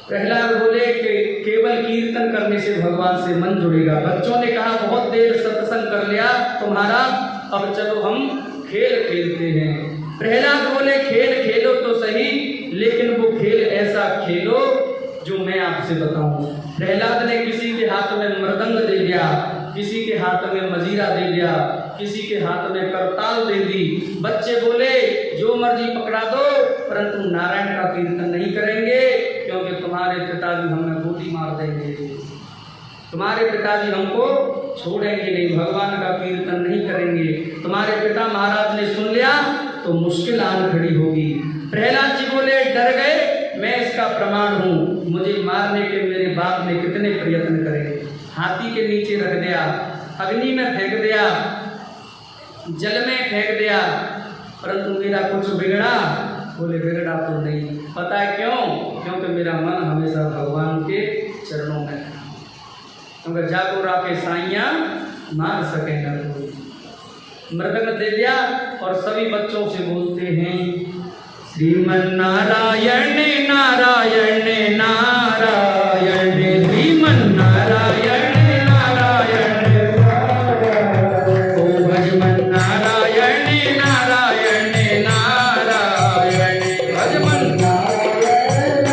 प्रहलाद बोले कि केवल कीर्तन करने से भगवान से मन जुड़ेगा। बच्चों ने कहा बहुत देर सत्संग कर लिया तुम्हारा, अब चलो हम खेल खेलते हैं। प्रहलाद बोले खेल खेलो तो सही, लेकिन वो खेल ऐसा खेलो जो मैं आपसे बताऊं। प्रहलाद ने किसी के हाथ में मृदंग दे दिया, किसी के हाथ में मजीरा दे दिया, किसी के हाथ में करताल दे दी। बच्चे बोले जो मर्जी पकड़ा दो, परंतु नारायण का कीर्तन नहीं करेंगे, क्योंकि तुम्हारे पिताजी हमें गोली मार देंगे, तुम्हारे पिताजी हमको छोड़ेंगे नहीं, भगवान का कीर्तन नहीं करेंगे। तुम्हारे पिता महाराज ने सुन लिया तो मुश्किल आन खड़ी होगी। प्रहलाद जी बोले डर गए, मैं इसका प्रमाण हूँ, मुझे मारने के मेरे बाप ने कितने प्रयत्न करे। हाथी के नीचे रख दिया, अग्नि में फेंक दिया, जल में फेंक दिया, परंतु मेरा कुछ बिगड़ा? बोले बिगड़ा तो नहीं। पता है क्यों? क्योंकि मेरा मन हमेशा भगवान के चरणों में है। क्योंकि जागो राखे साइया मार सके न कोई। मृदंग दे दिया और सभी बच्चों से बोलते हैं श्रीमन नारायण नारायण नारायण, श्रीमन नारायण नारायण ओ भजमन नारायण नारायण नारायण, भजमन नारायण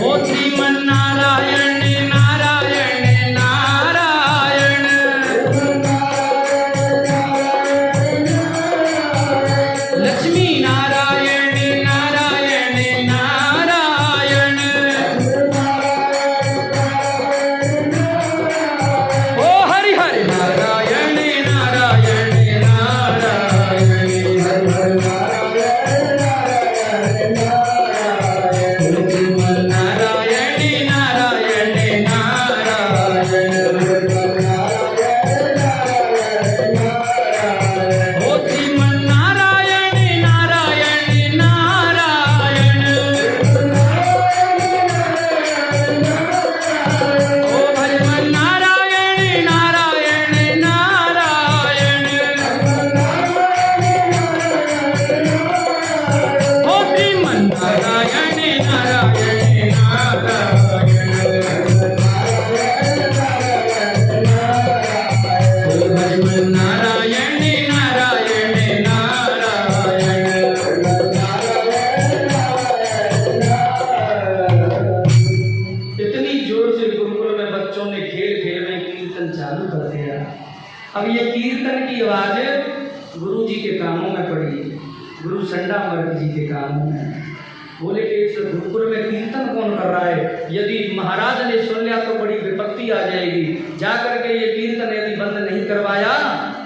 ओ श्रीमन नारायण नारायण नारायण, लक्ष्मी नारायण नारायण नारायण। चालू कर दिया। अब ये कीर्तन की आवाज गुरु जी के कानों में पड़ी, गुरु संडा मर्ग जी के कानों में। बोले कि इस गुरुकुल में कीर्तन कौन कर रहा है, यदि महाराज ने सुन लिया तो बड़ी विपत्ति आ जाएगी। जाकर के ये कीर्तन यदि बंद नहीं करवाया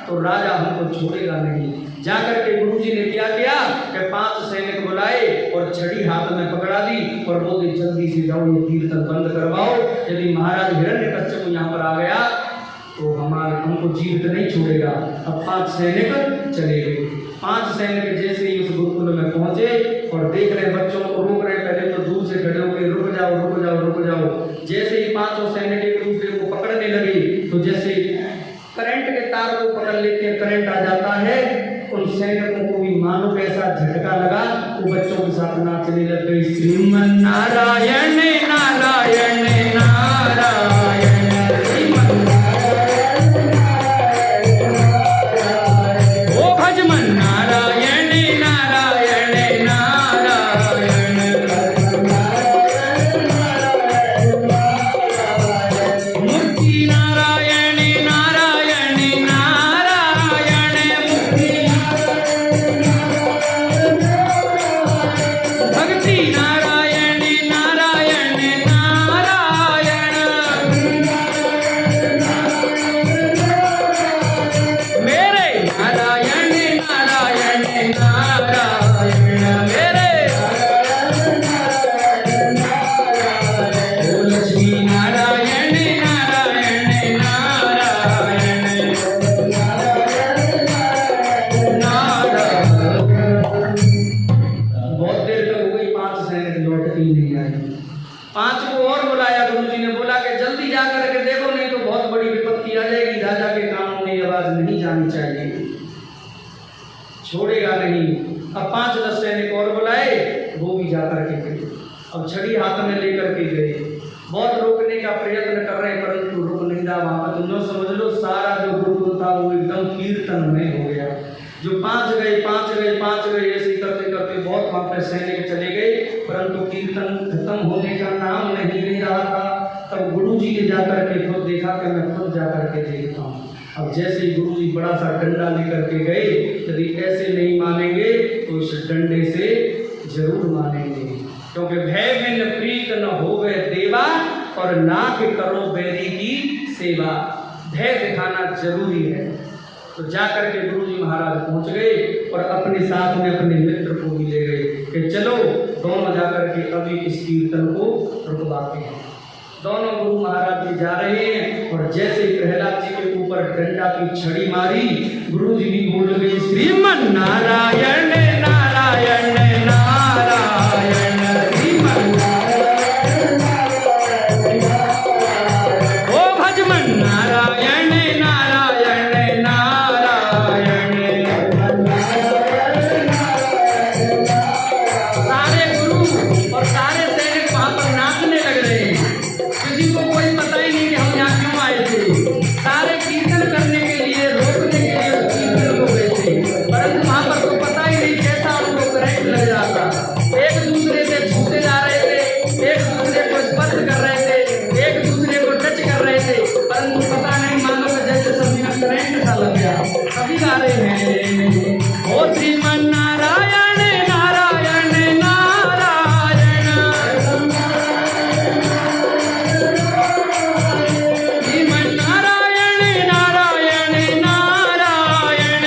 तो राजा हमको छोड़ेगा नहीं। जाकर के गुरुजी ने क्या किया कि 5 सैनिक बुलाए और छड़ी हाथ में पकड़ा दी और बोले जल्दी से जाओ ये कीर्तन बंद करवाओ। यदि महाराज हिरण्यकश्यप यहाँ पर आ गया तो हमको जीवित नहीं छोड़ेगा। अब 5 सैनिक चले गए। 5 सैनिक जैसे ही उस गुरुकुल में पहुंचे और देख रहे बच्चों को रोक रहे, पहले तो दूर से खड़े होकर रुक जाओ रुक जाओ रुक जाओ। जैसे ही 5 सैनिक एक दूसरे को पकड़ने लगे तो जैसे करंट के तार को पकड़ लेते हैं, करंट आ जाता है। उन सैनिकों को भी मानो कैसा झटका लगा, वो बच्चों के साथ नाचने लग गई। श्रीमन नारायण नारायण नारायण श्रीमन ओ भजमन नारायण नारायण नारायण मूर्ति नारायण नारायण नारायण भक्ति नारायण नारायण नारायण मेरे नारायण नारायण नारायण मेरे ओ लक्ष्मी नारायण नारायण नारायण नारायण। बहुत देर तक हो गई, 5 सैनिक लौट के नहीं आए। 5 को और बुलाया गुरुजी ने, बोला कि जल्दी जा करके देखो नहीं तो बहुत बड़ी विपत्ति आ जाएगी। राजा के कानों में ये आवाज नहीं जानी चाहिए, छोड़ेगा नहीं। अब 5-10 सैनिक और बुलाए, वो भी जा करके गए। अब छड़ी हाथ में लेकर के गए, बहुत रोकने का प्रयत्न कर रहे हैं परंतु रुक नहीं रहा। वहां पर तुम समझ लो सारा जो गुरुकुल था वो एकदम कीर्तन में हो गया। जो 5 गए 5 गए 5 गए ऐसे करते करते बहुत वहां पर सैनिक चले गए, परंतु कीर्तन खत्म होने का नाम नहीं ले रहा था। तब गुरुजी ने जाकर के खुद देखा कि मैं खुद जाकर के देखता हूँ। अब जैसे ही गुरुजी बड़ा सा डंडा लेकर के गए, यदि ऐसे नहीं मानेंगे तो इस डंडे से जरूर मानेंगे, क्योंकि भय बिन प्रीत न होवे देवा और लाख करो बैरी की सेवा। भय दिखाना जरूरी है। तो जाकर के गुरुजी महाराज पहुंच गए और अपने साथ में अपने मित्र को भी ले गए कि चलो दोनों जाकर के अभी इस कीर्तन को रुकवाते हैं। दोनों गुरु महाराज जी जा रहे हैं और जैसे ही प्रहलाद जी के ऊपर डंडा की छड़ी मारी, गुरुजी भी बोल गए श्रीमन नारायण नारायण नारायण श्रीमन ओ भजमन नारायण नारायण नारायण। सारे गुरु और सारे सैनिक वहां पर नाचने लग रहे हैं। किसी को कोई पता ही नहीं कि हम यहाँ क्यों आए थे। सारे कीर्तन करने के लिए, रोकने के लिए उस कीर्तन को गए थे, परंतु वहां पर तो पता ही नहीं कैसा उनको करंट लग रहा था। एक दूसरे से छूते जा रहे थे, एक दूसरे को स्पर्श कर रहे थे, एक दूसरे को टच कर रहे थे, परंतु पता नहीं मानो कि जैसे सभी में करंट सा लग गया। सभी गा रहे हैं ओ श्रीमन नारायण नारायण नारायण श्रीमन नारायण नारायण नारायण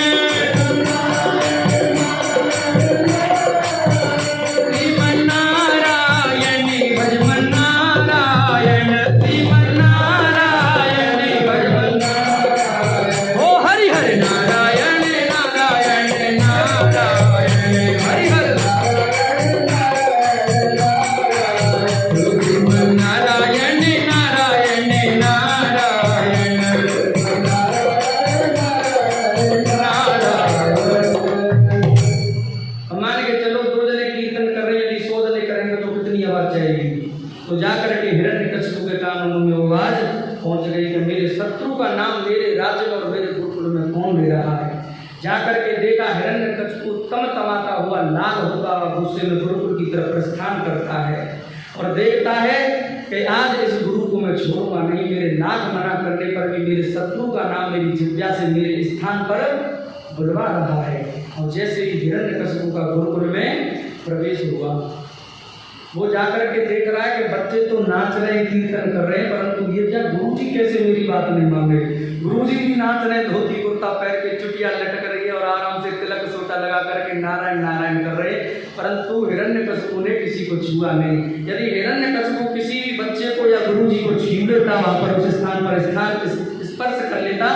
श्रीमन नारायण भजमन नारायण श्रीमन नारायण भजमन नारायण ओ हरि हरि नारायण नारायण नारायण हरि हरि श्रीमन नारायण नारायण नारायण अब मान के चलो 2 जने कीर्तन कर रहे हैं, यदि 100 जने करेंगे तो कितनी आवाज जाएगी। तो जाकर के हिरण्यकश्यप के कानों में आवाज पहुंच गई कि मेरे शत्रु का नाम मेरे राज्य में और मेरे गुरुकुल में कौन ले रहा है। जाकर के देखा हिरण्यकश्यप तमतमाता हुआ लाल होता और गुस्से में गुरुकुल की तरफ प्रस्थान करता है और देखता है कि आज इस गुरु को मैं छोड़ूंगा नहीं। मेरे नाक मना करने पर भी मेरे शत्रु का नाम मेरी जिह्वा से मेरे स्थान पर बुलवा रहा है। और जैसे ही हिरण्यकशिपु का गुरुकुल में प्रवेश हुआ, वो जाकर के देख रहा है कि बच्चे तो नाच रहे, कीर्तन कर रहे हैं, परंतु ये क्या गुरुजी कैसे मेरी बात नहीं मान रहे। गुरुजी भी नाच रहे, धोती कुर्ता पहन के चुटिया लटक रही है और आराम से तिलक सोटा लगा करके नारायण नारायण कर रहे, परंतु हिरण्यकशिपु ने किसी को छुआ नहीं। यदि हिरण्यकशिपु किसी भी बच्चे को या गुरुजी को छू लेता, वहां पर उस स्थान पर स्पर्श कर लेता,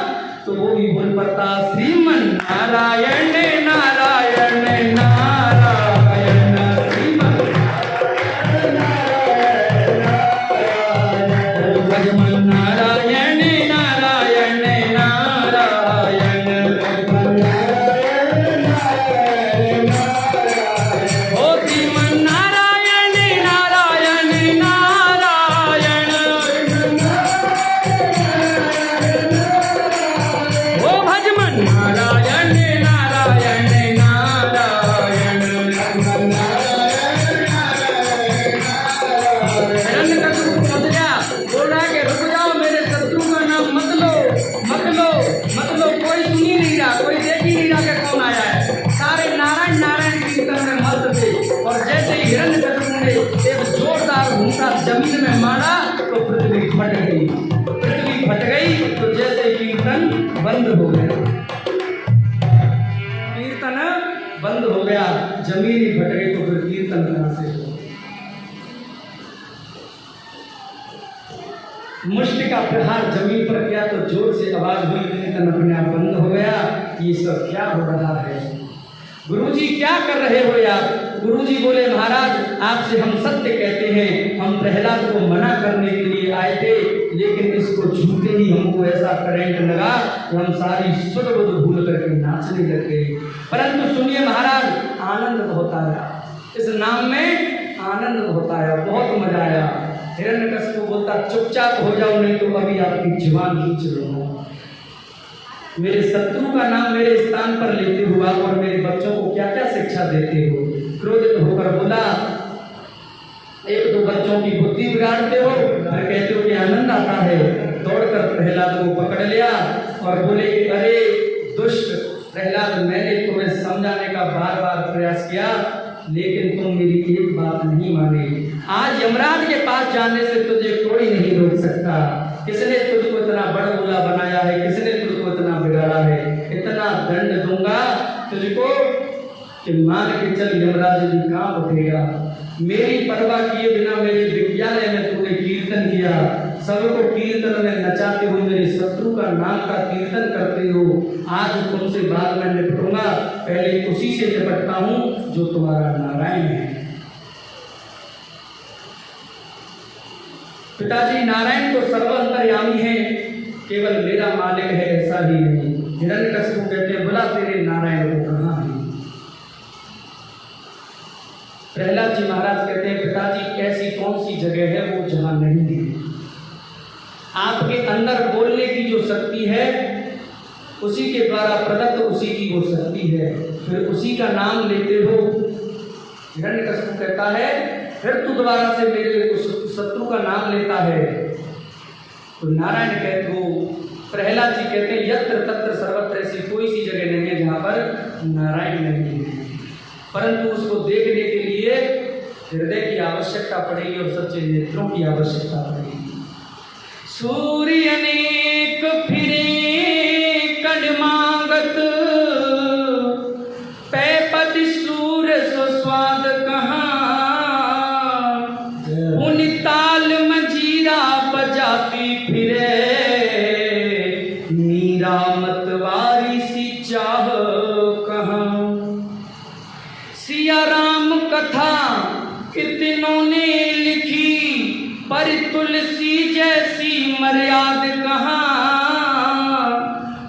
तो वो भी बोल पड़ता श्रीमन नारायण नारायण नारायण, श्रीमन भजमन नारायण नारायण नारायण, ओ श्रीमन नारायण नारायण नारायण, ओ भजमन नारायण नारायण नारायण। हिरण्यकशिपु समझ गया, बोल रहा है कि रुक जाओ, मेरे शत्रु का नाम मत लो मत लो मत लो। कोई सुन ही नहीं रहा, कोई देख ही नहीं रहा कि कौन आया है। सारे नारायण नारायण कीर्तन में मस्त थे। और जैसे ही हिरण्यकशिपु ने एक जोरदार घूंसा जमीन में मारा तो पृथ्वी फट गई। पृथ्वी फट गई तो जैसे कीर्तन बंद हो गया, कीर्तन बंद हो गया, जमीन ही फट गई, तो फिर कीर्तन कहां से हो। मुष्टि का प्रहार जमीन पर किया तो जोर से आवाज हुई, कीर्तन अपने आप बंद हो गया। ये सब क्या हो रहा है? गुरुजी क्या कर रहे हो आप? गुरुजी बोले महाराज आपसे हम सत्य कहते हैं, हम प्रहलाद को मना करने के लिए आए थे, लेकिन इसको छूते ही हमको ऐसा करंट लगा कि हम सारी सुध बुध भूल करके नाचने लग गए। परंतु सुनिए महाराज, आनंद बहुत आया, इस नाम में आनंद बहुत आया, बहुत मजा आया। हिरण्यकशिपु बोलता चुपचाप हो जाओ, नहीं तो अभी आपकी जुबान खींच लूंगा। मेरे शत्रु का नाम मेरे स्थान पर लेते हो आप और मेरे बच्चों को क्या क्या शिक्षा देते हो। क्रोधित होकर बोला, एक दो बच्चों की बुद्धि बिगाड़ते हो, फिर कहते हो कि आनंद आता है। दौड़कर प्रहलाद को पकड़ लिया और बोले अरे दुष्ट प्रहलाद, मैंने तुम्हें समझाने का बार बार प्रयास किया, लेकिन तुम मेरी एक बात नहीं माने। आज यमराज के पास जाने से तुझे कोई नहीं रोक सकता। किसने तुझको इतना बड़बोला बनाया है, किसने तुझको इतना बिगाड़ा है। इतना दंड दूंगा तुझको कि मान के चल यमराज भी कांप उठेगा। मेरी परवाह किए बिना मेरे विद्यालय में तूने कीर्तन किया, सबको कीर्तन में नचाते हो, मेरे शत्रु का नाम का कीर्तन करते हो। आज तुमसे बाद में निपटूंगा, पहले उसी से निपटता हूं जो तुम्हारा नारायण है। पिताजी नारायण तो सर्वअंतर्यामी है, केवल मेरा मालिक है ऐसा ही नहीं। हिरण्यकशिपु कहते हैं बोला तेरे नारायण को कहाँ है। प्रहलाद जी महाराज कहते हैं पिताजी ऐसी कौन सी जगह है वो जहां नहीं है। आपके अंदर बोलने की जो शक्ति है उसी के द्वारा प्रदत्त उसी की वो शक्ति है, फिर उसी का नाम लेते हो। हिरण्यकशिपु कहता है फिर तू दोबारा से मेरे उस शत्रु का नाम लेता है। तो नारायण कहते हो, प्रहलाद जी कहते हैं यत्र तत्र सर्वत्र, ऐसी कोई सी जगह नहीं है जहाँ पर नारायण नहीं है। परंतु उसको देखने के लिए हृदय की आवश्यकता पड़ेगी और सच्चे नेत्रों की आवश्यकता पड़ेगी। सूर्य अनेक फिरे कड़मागत, पैपति सूर स्वाद कहाँ, उन ताल मजीरा बजाती फिरे, मीरा मतवारी सी चाह कहाँ। सिया राम कथा कितनों ने लिखी, पर तुलसी जैसी मर्याद कहाँ,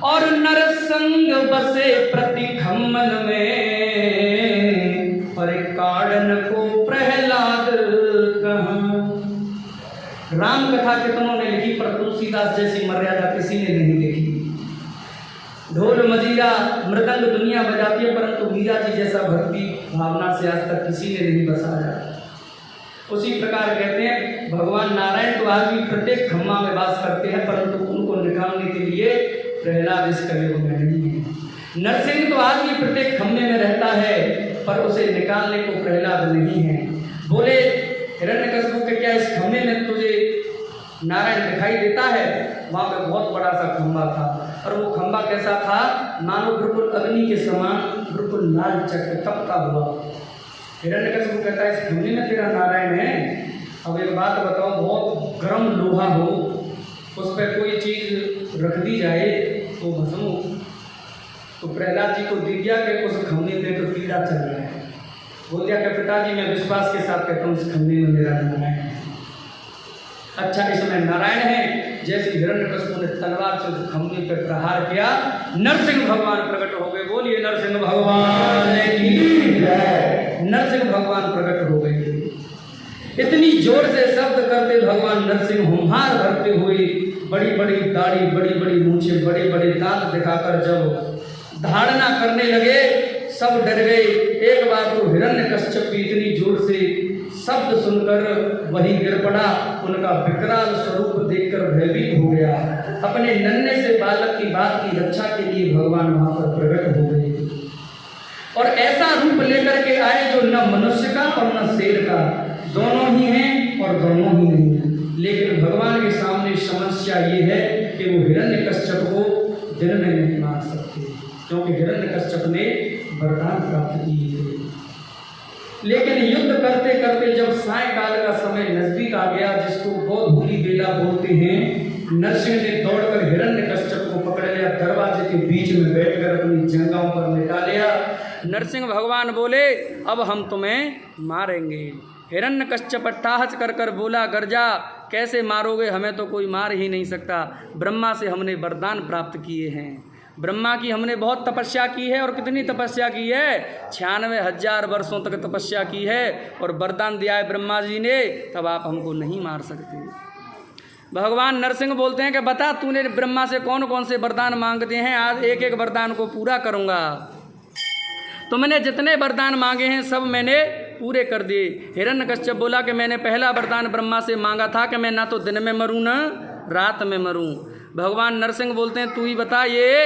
और नरसंग बसे प्रति खम्मन में, पर काड़न को प्रहलाद कहाँ। राम कथा कितनों ने लिखी, पर तुलसीदास जैसी मर्यादा किसी ने नहीं लिखी। ढोल मजीरा मृदंग दुनिया बजाती है, परंतु मीरा जी जैसा भक्ति भावना से आज तक किसी ने नहीं बसाया। उसी प्रकार कहते हैं भगवान नारायण तो आज भी प्रत्येक खम्मा में वास करते हैं, परंतु उनको निकालने के लिए प्रहलाद इस कलयुग में नहीं है। नरसिंह तो आज भी प्रत्येक खम्मे में रहता है, पर उसे निकालने को प्रहलाद नहीं है। बोले हिरण्यकशिपु के क्या इस खम्मे में तुझे नारायण दिखाई देता है? वहाँ पे बहुत बड़ा सा खंबा था, और वो खंबा कैसा था, मानो बिल्कुल अग्नि के समान, बिल्कुल लाल चक तपता हुआ। हिरण्यकशिपु कहता है इस खंबे में तेरा नारायण है? अब एक बात बताओ, बहुत गर्म लोहा हो, उस पर कोई चीज रख दी जाए तो भस्म हो। तो प्रहलाद जी को दिख गया कि उस खंबे पे तो कीड़ा चल रहा है। बोल दिया कि पिताजी मैं विश्वास के साथ कहता हूँ इस खंबे में मेरा नारायण है। अच्छा इसमें नारायण है। जैसे हिरण्यकशिपु ने तलवार से उस खंबे पर प्रहार किया, नरसिंह भगवान प्रकट हो गए। बोलिए नरसिंह भगवान की जय। नरसिंह भगवान प्रकट हो गए। इतनी जोर से शब्द करते भगवान नरसिंह हुंकार भरते हुए, बड़ी बड़ी दाढ़ी, बड़ी बड़ी मूंछें, बड़े बड़े दांत दिखाकर जब धारणा करने लगे, सब डर गए। एक बार तो हिरण्यकश्यप इतनी जोर से शब्द सुनकर वहीं गिर पड़ा, उनका विकराल स्वरूप देखकर भयभीत हो गया। अपने नन्हे से बालक की बात की रक्षा के लिए भगवान वहां पर प्रकट हो गए, और ऐसा रूप लेकर के आए जो न मनुष्य का और न शेर का, दोनों ही हैं और दोनों ही नहीं हैं। लेकिन भगवान के सामने समस्या ये है कि वो हिरण्यकश्यप को दिन में नहीं मार सकते, क्योंकि हिरण्यकश्यप ने वरदान प्राप्त किए थे। लेकिन युद्ध करते करते जब सायंकाल का समय नजदीक आ गया, जिसको गोधूली बेला बोलते हैं, नरसिंह ने दौड़कर हिरण्यकश्यप को पकड़ लिया, दरवाजे के बीच में बैठकर अपनी जंघाओं पर लेटा लिया। नरसिंह भगवान बोले अब हम तुम्हें मारेंगे। हिरण्यकश्यप अट्टहास कर कर बोला, गर्जा कैसे मारोगे, हमें तो कोई मार ही नहीं सकता। ब्रह्मा से हमने वरदान प्राप्त किए हैं, ब्रह्मा की हमने बहुत तपस्या की है। और कितनी तपस्या की है? 96,000 वर्षों तक तपस्या की है, और वरदान दिया है ब्रह्मा जी ने, तब आप हमको नहीं मार सकते। भगवान नरसिंह बोलते हैं कि बता तूने ब्रह्मा से कौन कौन से वरदान मांगते हैं, आज एक एक वरदान को पूरा करूँगा। तुमने जितने वरदान मांगे हैं सब मैंने पूरे कर दिए। हिरण्यकश्यप बोला कि मैंने पहला वरदान ब्रह्मा से मांगा था कि मैं ना तो दिन में मरूं ना रात में मरूं। भगवान नरसिंह बोलते हैं तू ही बता ये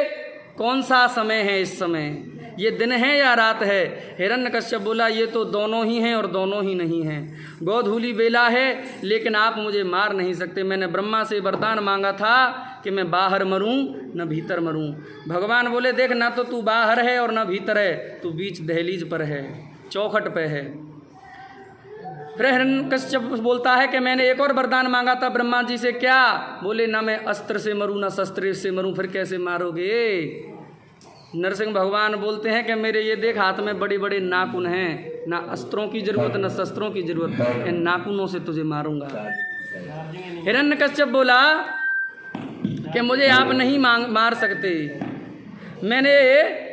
कौन सा समय है, इस समय ये दिन है या रात है? हिरण्यकश्यप बोला ये तो दोनों ही हैं और दोनों ही नहीं हैं। गोधूली बेला है, लेकिन आप मुझे मार नहीं सकते। मैंने ब्रह्मा से वरदान मांगा था कि मैं बाहर मरूं न भीतर मरूं। भगवान बोले देख ना तो तू बाहर है और न भीतर है, तू बीच दहलीज पर है, चौखट पे है। फिर हिरण्यकश्यप बोलता है कि मैंने एक और वरदान मांगा था ब्रह्मा जी से। क्या? बोले ना मैं अस्त्र से मरूं ना शस्त्र से मरूं। फिर कैसे मारोगे? नरसिंह भगवान बोलते हैं कि मेरे ये देख हाथ में बड़े बड़े नाखून हैं, ना अस्त्रों की जरूरत ना शस्त्रों की जरूरत, इन नाखूनों से तुझे मारूंगा। हिरण्यकश्यप बोला कि मुझे आप नहीं मार सकते। मैंने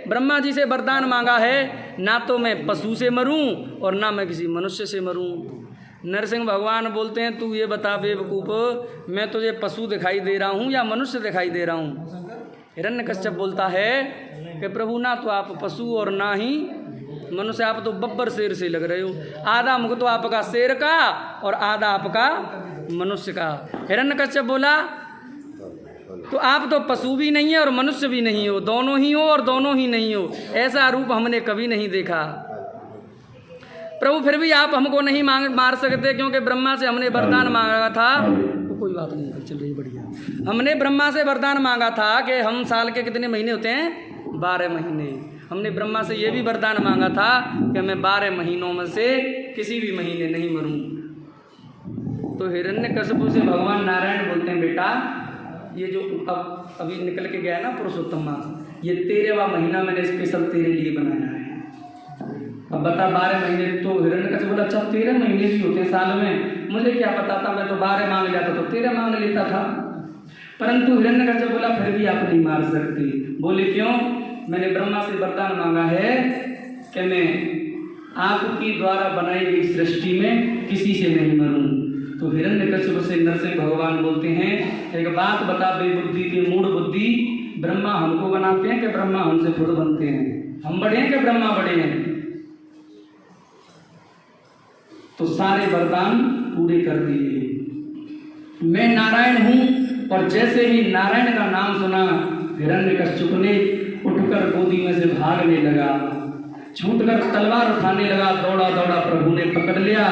ब्रह्मा जी से वरदान मांगा है, ना तो मैं पशु से मरूं और ना मैं किसी मनुष्य से मरूं। नरसिंह भगवान बोलते हैं तू ये बता बेवकूफ़, मैं तुझे पशु दिखाई दे रहा हूं या मनुष्य दिखाई दे रहा हूं? हिरण्यकश्यप बोलता है कि प्रभु ना तो आप पशु और ना ही मनुष्य, आप तो बब्बर शेर से लग रहे हो। आधा मुख तो आपका शेर का और आधा आपका मनुष्य का। हिरण्यकश्यप बोला तो आप तो पशु भी नहीं है और मनुष्य भी नहीं हो, दोनों ही हो और दोनों ही नहीं हो। ऐसा रूप हमने कभी नहीं देखा। प्रभु फिर भी आप हमको नहीं मार सकते, क्योंकि ब्रह्मा से हमने वरदान मांगा था। तो कोई बात नहीं, चल रही बढ़िया। हमने ब्रह्मा से वरदान मांगा था कि हम साल के कितने महीने होते हैं? 12 महीने। हमने ब्रह्मा से ये भी वरदान मांगा था कि मैं 12 महीनों में से किसी भी महीने नहीं मरूं। तो हिरण्यकश्यप से भगवान नारायण बोलते हैं बेटा ये जो अब अभी निकल के गया ना पुरुषोत्तम मास, ये 13वां महीना मैंने स्पेशल तेरे लिए बनाया है। अब बता 12 महीने। तो हिरण्यकश्यप बोला अच्छा 13 महीने भी होते हैं साल में, मुझे क्या पता था, मैं तो 12 मांग लिया था तो 13 मांग लेता था। परंतु हिरण्यकश्यप बोला फिर भी आप नहीं मार सकते। बोले क्यों? मैंने ब्रह्मा से वरदान मांगा है कि मैं आपकी द्वारा बनाई गई सृष्टि में किसी से नहीं मरूं। तो हिरण्यकश्यप से नरसिंह भगवान बोलते हैं एक बात बता बेबुद्धि की मूढ़ बुद्धि, ब्रह्मा हमको बनाते हैं कि ब्रह्मा हमसे खुद बनते हैं? हम बड़े हैं कि ब्रह्मा बड़े हैं? तो सारे वरदान पूरे कर दिए। मैं नारायण हूँ। और जैसे ही नारायण का नाम सुना, हिरण्यकश्यप ने उठकर गोदी में से भागने लगा, छूटकर तलवार उठाने लगा। दौड़ा दौड़ा प्रभु ने पकड़ लिया,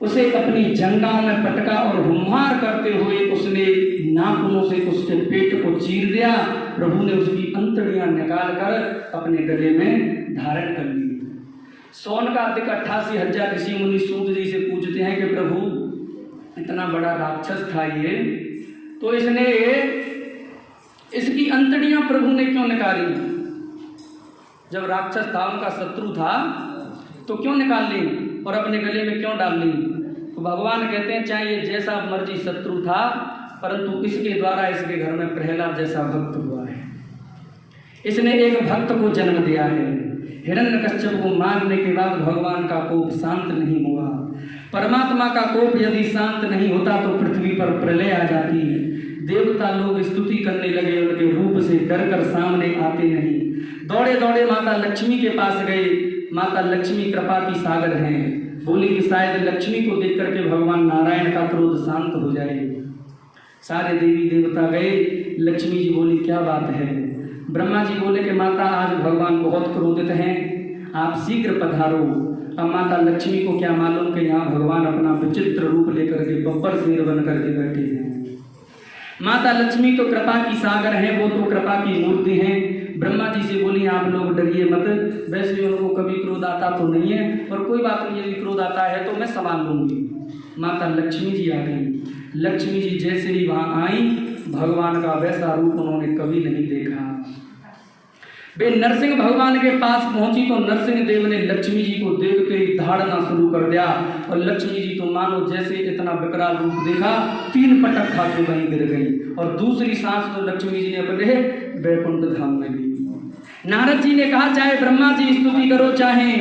उसे अपनी जंघाओं में पटका और हुम्हार करते हुए उसने नाखूनों से उसके पेट को चीर दिया। प्रभु ने उसकी अंतड़ियां निकाल कर अपने गले में धारण कर ली। सोन का अधिक 88,000 ऋषि मुनि सूत जी से पूछते हैं कि प्रभु इतना बड़ा राक्षस था ये, तो इसने इसकी अंतड़ियां प्रभु ने क्यों निकाली? जब राक्षस था, उनका शत्रु था, तो क्यों निकाल ली और अपने गले में क्यों डाल ली? तो भगवान कहते हैं चाहे ये जैसा मर्जी शत्रु था, परंतु इसके द्वारा इसके घर में प्रहलाद जैसा भक्त हुआ है। इसने एक भक्त को जन्म दिया है। हिरण्यकश्यप को मारने के बाद भगवान का कोप शांत नहीं हुआ। परमात्मा का कोप यदि शांत नहीं होता तो पृथ्वी पर प्रलय आ जाती है। देवता लोग स्तुति करने लगे, उनके रूप से डरकर सामने आते नहीं। दौड़े दौड़े माता लक्ष्मी के पास गए। माता लक्ष्मी कृपा की सागर हैं, बोली कि शायद लक्ष्मी को देख करके भगवान नारायण का क्रोध शांत हो जाए। सारे देवी देवता गए। लक्ष्मी जी बोली क्या बात है? ब्रह्मा जी बोले कि माता आज भगवान बहुत क्रोधित हैं, आप शीघ्र पधारो। अब माता लक्ष्मी को क्या मालूम कि यहाँ भगवान अपना विचित्र रूप लेकर के बब्बर शेर बन करके बैठे हैं। माता लक्ष्मी तो कृपा की सागर हैं, वो तो कृपा की मूर्ति हैं। ब्रह्मा जी से बोली आप लोग डरिए मत, वैसे उनको कभी क्रोध आता तो नहीं है, और कोई बात नहीं, यदि क्रोध आता है तो मैं संभाल लूंगी। माता लक्ष्मी जी आ गई। लक्ष्मी जी जैसे ही वहाँ आई, भगवान का वैसा रूप उन्होंने कभी नहीं देखा। वे नरसिंह भगवान के पास पहुंची तो नरसिंह देव ने लक्ष्मी जी को देखते ही धाड़ना शुरू कर दिया, और लक्ष्मी जी तो मानो जैसे इतना विकराल रूप देखा, 3 पटक खा के वहीं गिर गई, और दूसरी सांस तो लक्ष्मी जी ने अपने वैकुंठ धाम में ली। नारद जी ने कहा चाहे ब्रह्मा जी स्तुति करो, चाहे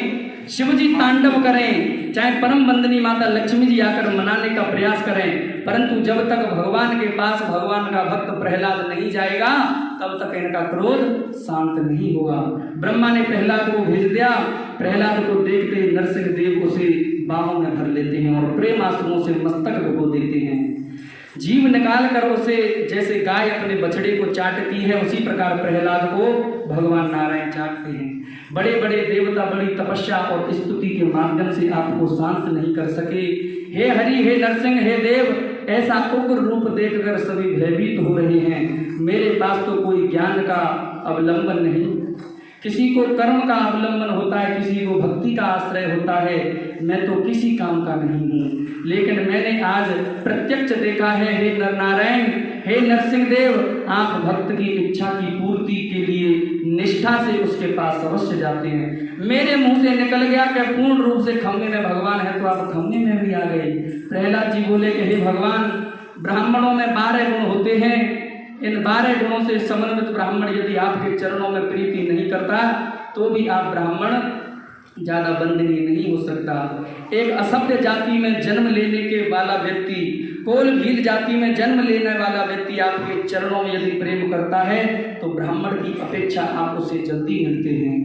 शिव जी तांडव करें, चाहे परम बंदनी माता लक्ष्मी जी आकर मनाने का प्रयास करें, परंतु जब तक भगवान के पास भगवान का भक्त प्रहलाद नहीं जाएगा तब तक इनका क्रोध शांत नहीं होगा। ब्रह्मा ने प्रहलाद को भेज दिया। प्रहलाद को देखते ही नरसिंह देव उसे बाहों में भर लेते हैं और प्रेम आंसुओं से मस्तक भिगो देते हैं। जीव निकाल कर उसे जैसे गाय अपने बछड़े को चाटती है, उसी प्रकार प्रहलाद को भगवान नारायण चाटते हैं। बड़े बड़े देवता बड़ी तपस्या और स्तुति के माध्यम से आपको शांत नहीं कर सके। हे हरि, हे नरसिंह, हे देव, ऐसा उग्र रूप देखकर सभी भयभीत हो रहे हैं। मेरे पास तो कोई ज्ञान का अवलंबन नहीं, किसी को कर्म का अवलंबन होता है, किसी को भक्ति का आश्रय होता है, मैं तो किसी काम का नहीं हूँ। लेकिन मैंने आज प्रत्यक्ष देखा है, हे नर नारायण, हे नरसिंह देव, आप भक्त की इच्छा की पूर्ति के लिए निष्ठा से उसके पास अवश्य जाते हैं। मेरे मुंह से निकल गया कि पूर्ण रूप से खम्मे में भगवान है, तो आप खम्मे में भी आ गए। प्रहलाद जी बोले कि हे भगवान, ब्राह्मणों में 12 गुण होते हैं, इन 12 गुणों से समन्वित ब्राह्मण यदि आपके चरणों में प्रीति नहीं करता तो भी आप ब्राह्मण ज़्यादा वंदनीय नहीं हो सकता। एक असभ्य जाति में जन्म लेने के वाला व्यक्ति, कोल भील जाति में जन्म लेने वाला व्यक्ति आपके चरणों में यदि प्रेम करता है तो ब्राह्मण की अपेक्षा आप उसे जल्दी मिलते हैं।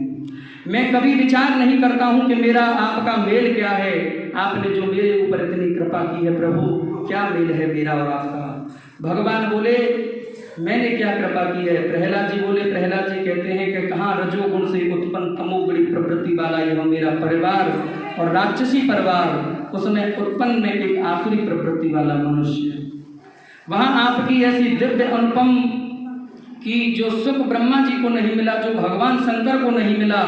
मैं कभी विचार नहीं करता हूँ कि मेरा आपका मेल क्या है। आपने जो मेरे ऊपर इतनी कृपा की है प्रभु, क्या मेल है मेरा और आपका? भगवान बोले मैंने क्या कृपा की है? प्रहलाद जी बोले, प्रहलाद जी कहते हैं कि कहाँ रजोगुण से उत्पन्न तमोगुणी प्रवृत्ति वाला यह मेरा परिवार और राक्षसी परिवार, उसमें उत्पन्न में एक आसुरी प्रवृत्ति वाला मनुष्य। वहाँ आपकी ऐसी दिव्य अनुपम कि जो सुख ब्रह्मा जी को नहीं मिला, जो भगवान शंकर को नहीं मिला,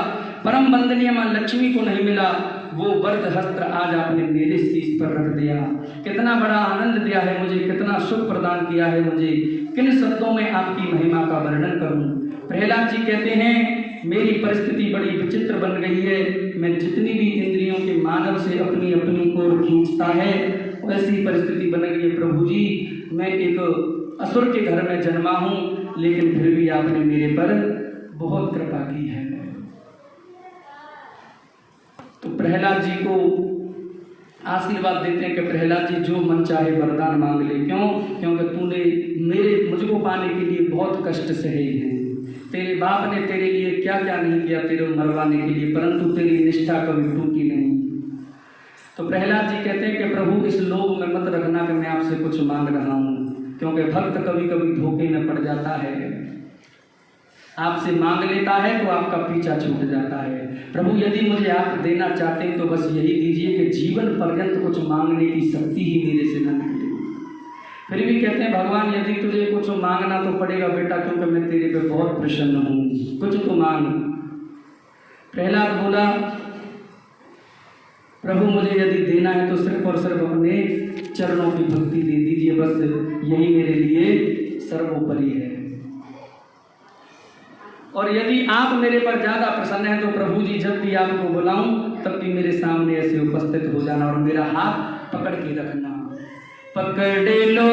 परम वंदनीय मां लक्ष्मी को नहीं मिला, वो वरद हस्त्र आज आपने मेरे शीश पर रख दिया। कितना बड़ा आनंद दिया है मुझे, कितना सुख प्रदान किया है मुझे, किन शब्दों में आपकी महिमा का वर्णन करूं। प्रहलाद जी कहते हैं मेरी परिस्थिति बड़ी विचित्र बन गई है। मैं जितनी भी इंद्रियों के मानव से अपनी अपनी ओर खींचता है वैसी परिस्थिति बन गई है प्रभु जी। मैं एक असुर के घर में जन्मा हूँ, लेकिन फिर भी आपने मेरे पर बहुत कृपा की है। तो प्रहलाद जी को आशीर्वाद देते हैं कि प्रहलाद जी जो मन चाहे वरदान मांग ले। क्यों? क्योंकि तूने मुझको पाने के लिए बहुत कष्ट सहे हैं। तेरे बाप ने तेरे लिए क्या क्या नहीं किया तेरे मरवाने के लिए, परंतु तेरी निष्ठा कभी टूटी नहीं। तो प्रहलाद जी कहते हैं कि प्रभु इस लोभ में मत रखना कि मैं आपसे कुछ मांग रहा हूँ, क्योंकि भक्त कभी कभी धोखे में पड़ जाता है, आपसे मांग लेता है तो आपका पीछा छूट जाता है। प्रभु यदि मुझे आप देना चाहते हैं तो बस यही दीजिए कि जीवन पर्यंत कुछ मांगने की शक्ति ही मेरे से न निकले। फिर भी कहते हैं भगवान यदि तुझे कुछ मांगना तो पड़ेगा बेटा, क्योंकि मैं तेरे पे बहुत प्रसन्न हूँ, कुछ तो मांग। प्रहलाद बोला प्रभु मुझे यदि देना है तो सिर्फ और सिर्फ अपने चरणों की भक्ति दे दीजिए, बस यही मेरे लिए सर्वोपरि है। और यदि आप मेरे पर ज़्यादा प्रसन्न हैं तो प्रभु जी जब भी आपको बुलाऊं तब भी मेरे सामने ऐसे उपस्थित हो जाना और मेरा हाथ पकड़ के रखना। पकड़ लो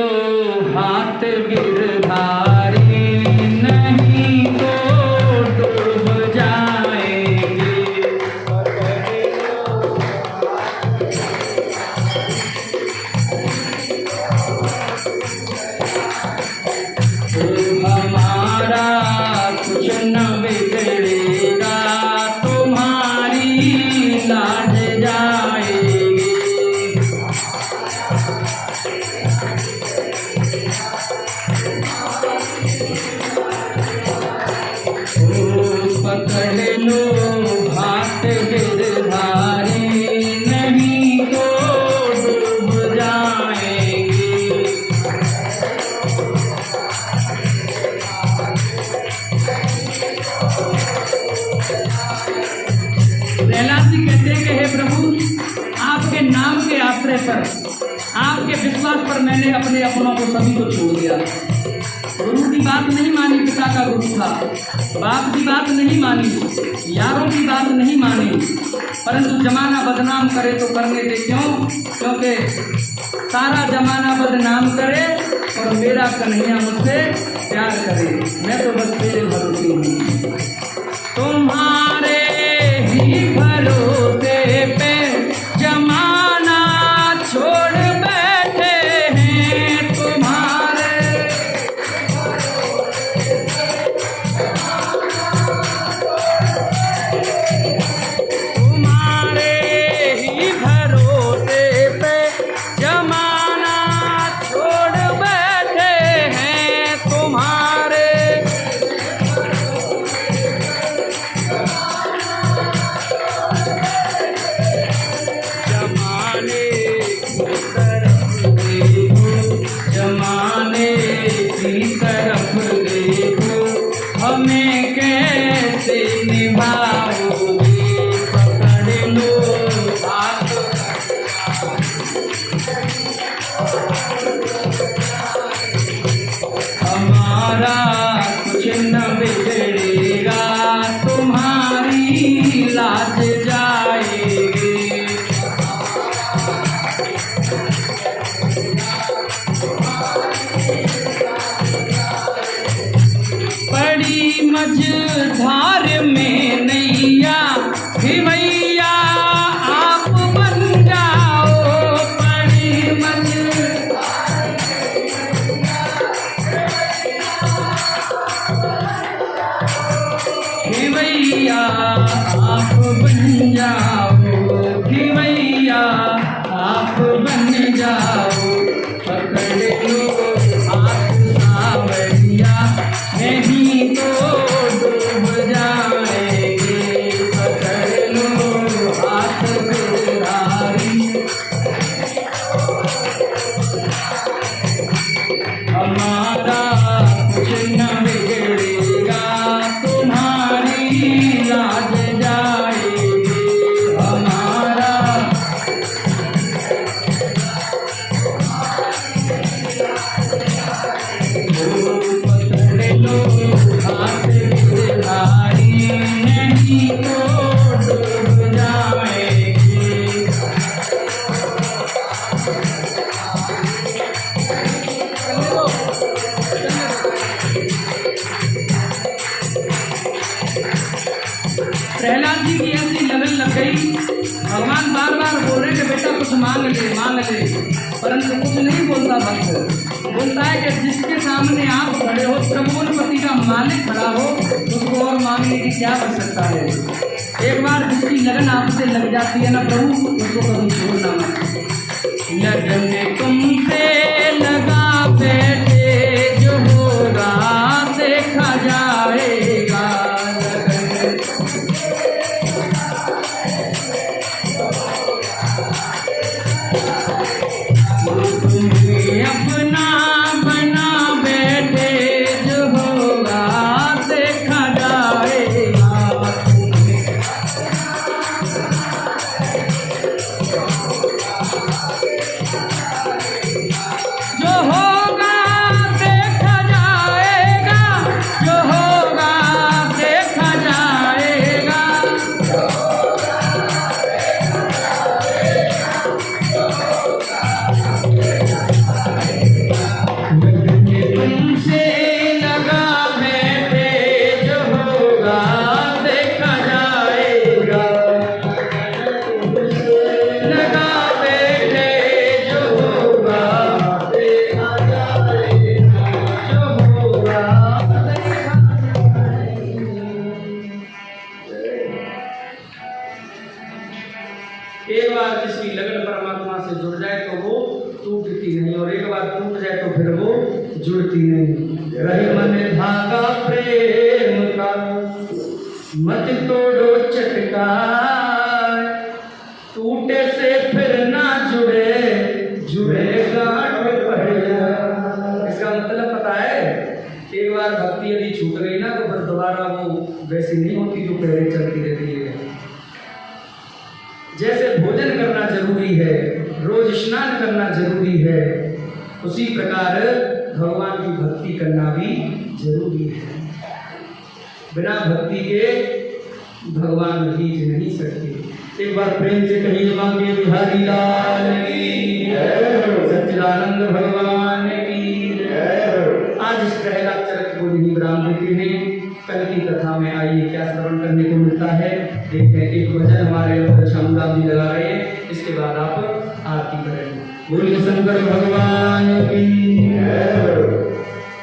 हाथ गिरधारी, नहीं तो डूब जाएंगे। हमारा कुछ न बिगड़ेगा, तुम्हारी लाज जाएगी। पकड़ लो हाथ गिरधारी, नहीं तो डूब जाएंगे। प्रहलाद जी कहते हैं कि हे प्रभु आपके नाम के आश्रय पर, आपके विश्वास पर मैंने अपने अपनों को सभी को छोड़ दिया। गुरु की बात नहीं मानी, पिता का गुरु था, बाप की बात नहीं मानी, यारों की बात नहीं मानी, परंतु जमाना बदनाम करे तो करने दे। क्यों? क्योंकि सारा जमाना बदनाम करे और मेरा कन्हैया मुझसे प्यार करे। मैं तो बस तेरे भरोसे हूँ, तुम्हारे ही भरोसे पे जमाना छोड़ बैठे हैं। तुम्हारे ही भरोसे पे जमाना छोड़ बैठे हैं। तुम्हारे जमाने की तरफ देखो, हमें कैसे निभाओगे। पकड़ लो हाथ, हमारा कुछ न बिगड़ेगा, तुम्हारी लाज जाएगी। बड़ी मझधार में नैया भैया आप बन जाओ। बड़ी मझधार भैया आप बन जाओ, भैया आप बन जाओ। पकड़ लो हाथ सावरिया, नहीं तो डूब जाएंगे। पकड़ लो हाथ गिरधारी, हमारा कुछ न बिगड़ेगा, तुम्हारी लाज जाएगी। हमारा पकड़ लो हाथ गिरधारी, नहीं तो डूब जाएगी। प्रहलाद जी की ऐसी लगन लग गई, भगवान बार बार बोल रहे कि बेटा कुछ मांग ले, परंतु कुछ नहीं बोलता। भक्त बोलता है कि जिसके सामने आप खड़े हो, त्रिभुवनपति का मालिक खड़ा हो, उसको और मांगने की क्या आवश्यकता है। एक बार जिसकी लगन आपसे लग जाती है ना प्रभु, उसको कभी छोड़ना मत। लगन तुमसे लगा बैठे जो होगा देखा जाएगा। तुम्हें अपना बना बैठे जो होगा देखा जाएगा। जो होगा देखा जाएगा, जो होगा देखा जाएगा। तुमसे लगा बैठे जो होगा देखा जाएगा। लगा बैठे जो होगा देखा जाएगा। जो होगा देखा जाएगा। एक बार जिसकी लगन परमात्मा से जुड़ जाए तो वो टूटती नहीं, और एक बार टूट जाए तो फिर वो जुड़ती नहीं। रही मन धागा प्रेम का मत तोड़ो चटकार, टूटे से फिर ना जुड़े, जुड़े गांठ पड़ जाए। इसका मतलब पता है, एक बार भक्ति यदि छूट गई ना तो फिर दोबारा वो वैसी नहीं होती जो पहले चलती रहती है। जैसे भोजन करना जरूरी है, रोज स्नान करना जरूरी है, उसी प्रकार भगवान की भक्ति करना भी जरूरी है। बिना भक्ति के भगवान रीझ नहीं सकते। एक बार प्रेम से कहिए बांके बिहारी लाल की जय, सच्चिदानंद भगवान की जय। आज इस प्रहलाद चरित्र को यहीं विराम देते हैं। कल की कथा में आइए क्या श्रवण करने को मिलता है देखते हैं। एक भजन हमारे शामदास जी लगा रहे हैं, इसके बाद आप आरती करेंगे। बोलिए शंकर भगवान की जय।